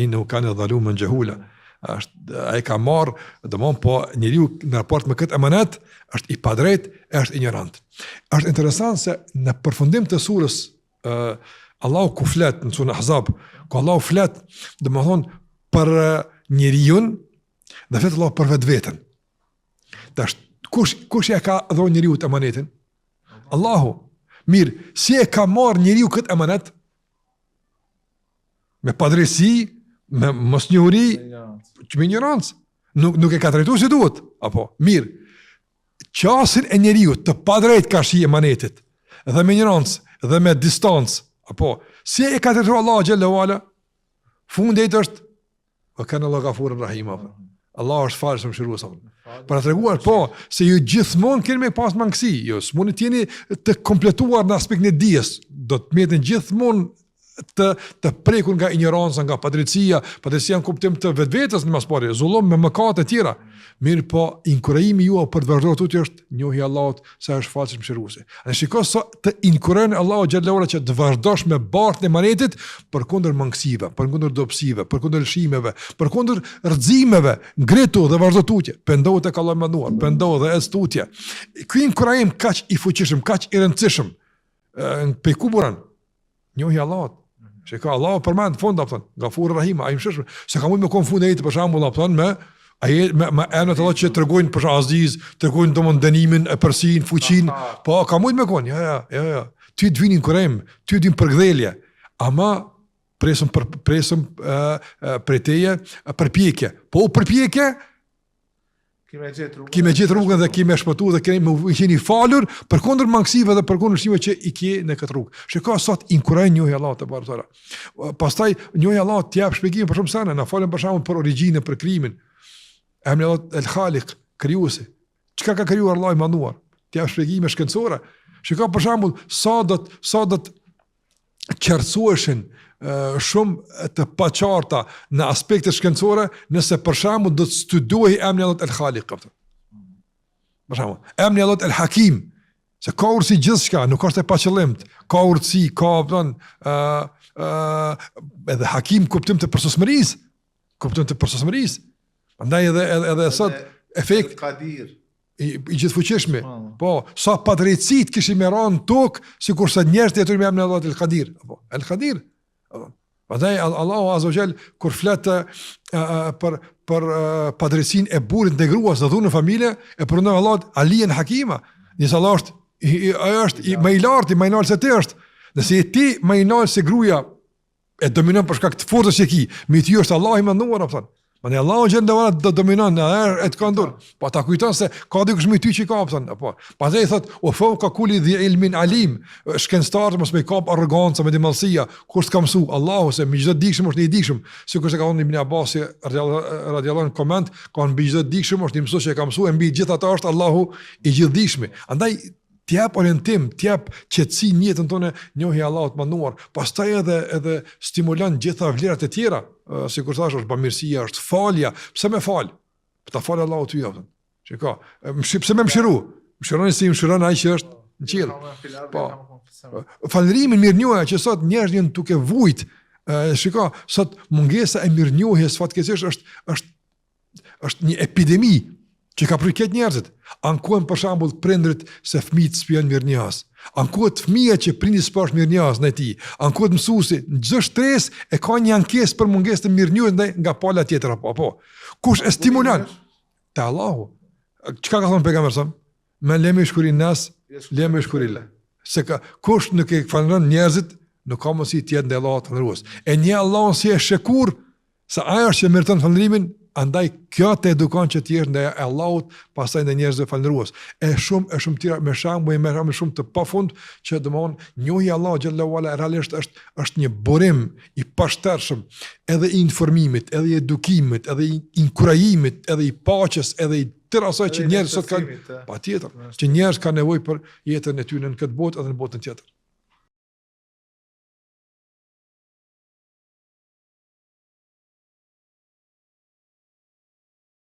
Innahu kana zaluman jahula. Ai ka marrë, domthon po njeriu në raport me këtë amanet është i padrejt, është ignorant. Është interesant se në përfundim të surës Allahu ku flet në surën Ahzab, ku Allahu flet, domthon për njeriu dhe flet Allahu për vetveten. Tash kush e ka dhënë njeriu të amanetin? Allahu. Mirë, si e ka marrë njeriu këtë amanet? Me padrejsi, me mosnjohuri, me ignorancë. Nuk e ka trajtuar si duhet, apo? Mirë. Qasin e njeriu të padrejt ka shi emanetit, dhe me ignorancë, dhe me distancë, apo? Si e ka trajtuar Allahu xhallahu ala? Fundi është wa kana Allahu Ghafurur Rahim. Allah është falës më shërues. Për të treguar po se ju gjithmonë keni me pas mangësi, jo s'mund të jeni të kompletuar në aspektin e dijes, do të mjetën gjithmonë të prekur nga ignoranca, nga padrejtësia në kuptim të vetvetes në maspari, zullum me mëkate të tjera. Mirë po, inkurajimi juaj për të vazhduar tutje është njohja e Allahut se është falës mëshiruesi. Ne shikoj sa të inkurojnë Allahu xhallahu ala që të vazhdosh me bartën e emanetit përkundër mangësive, përkundër dobësive, përkundër lëshimeve, përkundër rrëzimeve, ngritu dhe vazhdo tutje. Pendohu tek Allahu i mënduar, pendohu dhe ec tutje. Ky inkurajim kaq i fuqishëm, kaq i rëndësishëm, pe ku buran? Njohja e Allahut. Shiko, Allahu përmend fund apo thon, Gafur Rahim, ai mshesh, se ka mund me konfundë ai për shembull apo thon me emrat Allah që tregojnë për aziz, tregojnë domon dënimin, e përsin, fuqin, po ka mund me kon, ja. Ty të vinin kurem, ty të vinin për gdhelje. Ama presëm për teje, përpjekje. Po përpjekje, kime gjetë rrugën dhe kime shpëtu dhe kemi qeni falur për kundër mangësive dhe për kundër shime që i ke në këtë rrugë. Shiko sot inkurajnë njohja Allah të barëtara. Pastaj njohja Allah të jap shpjegime për shumë sene, na falem për shembull për origjinën, për krijimin. Emri Allah El Khaliq, krijuesi. Çka ka krijuar Allah i manduar? Të jap shpjegime shkencore. Shiko për shembull sa do të qartësoheshin shumë të paqarta në aspekte shkencore nëse për shembull do të studiohej emri Allah El Khaliq. Për shembull, emri Allah El Hakim, se ka urtësi gjithçka, nuk është e paqëllimt, ka urtësi, ka edhe Hakim kuptim të përsosmërisë. Prandaj edhe sot efekt Qadir i gjithfuqishme. Po, sa padrejtësit kishim me ranë tokë, sikur sa njerëzit jetojnë me emrin Allah El Qadir. Apo El Qadir. Prandaj Allahu Azza wa Jall kur flet për padrejtësinë e burrit dhe gruas në dhunë familje, e përmendon Allah Aliyen Hakima. Nëse Allah është më i lartë, më i lartë se ti është. Nëse ti më i lartë se gruaja e dominon për shkak të forcës që ki, me ty është Allah i mënduar apo thon. Mane Allahu gjendë do dominon e të këndur. Po ta kujton se ka dikush me ty që ka thon apo. Pastaj thot o fawqa kulli dhi ilmin alim, shkencëtar mos me kap arrogancë me dimallësia, kur s'ka mësu Allahu se me çdo dikshëm është i dikshëm. Sikur se ka thonë Ibn Abbas radiallahu anhu koment, ka mbi çdo dikshëm është i mësuar që e ka mësuar, mbi gjithë ata është Allahu i gjithdijshëm. Andaj t'jap orientim, t'jap qetësi në jetën tonë, njohja Allahut të manduar. Pastaj edhe stimulon gjitha vlerat e tjera, sikur thash është bamirësia, është falja. Pse më fal? Po ta fal Allahu ty atë. Shiko, pse më mëshiru? Mëshironi si mëshiron ai që është në qiell. Po. Falërimin mirënjohja që sot njerëzit janë duke vujt. Shiko, sot mungesa e mirënjohjes fatkeqësisht është një epidemi që ka prirë këtë njerëzit. Ankohen për shembull prindrit se fëmijët spijojnë mirënjohës. Ankohet fëmia që prindi s'pash mirënjohës ndaj tij. Ankohet mësuesi, çdo stres e ka një ankesë për mungesë të mirënjohjes nga pala tjetër apo. Kush e stimulon? Te Allahu. Çka ka thënë pejgamberi sa? Me lemi shkurin nas, lemi shkurilla. Se ka kush nuk e falëron njerëzit, nuk ka mundësi të jetë ndaj Allahut të ndërues. E një Allahu si e shekur se ai është që meriton falërimin. Andaj kjo të edukon që t'jesh ndaj Allahut, pastaj ndaj njerëzve falëndërues. E shumë tjera me shembuj shumë të pafund që domthon njohja Allahu xhallahu ala realisht është një burim i pashtershëm edhe i informimit, edhe i edukimit, edhe i inkurajimit, edhe i paqes, edhe i tërë asaj që njerëzit sot kanë patjetër, që njerëzit kanë nevojë për jetën e tyre në këtë botë edhe në botën tjetër.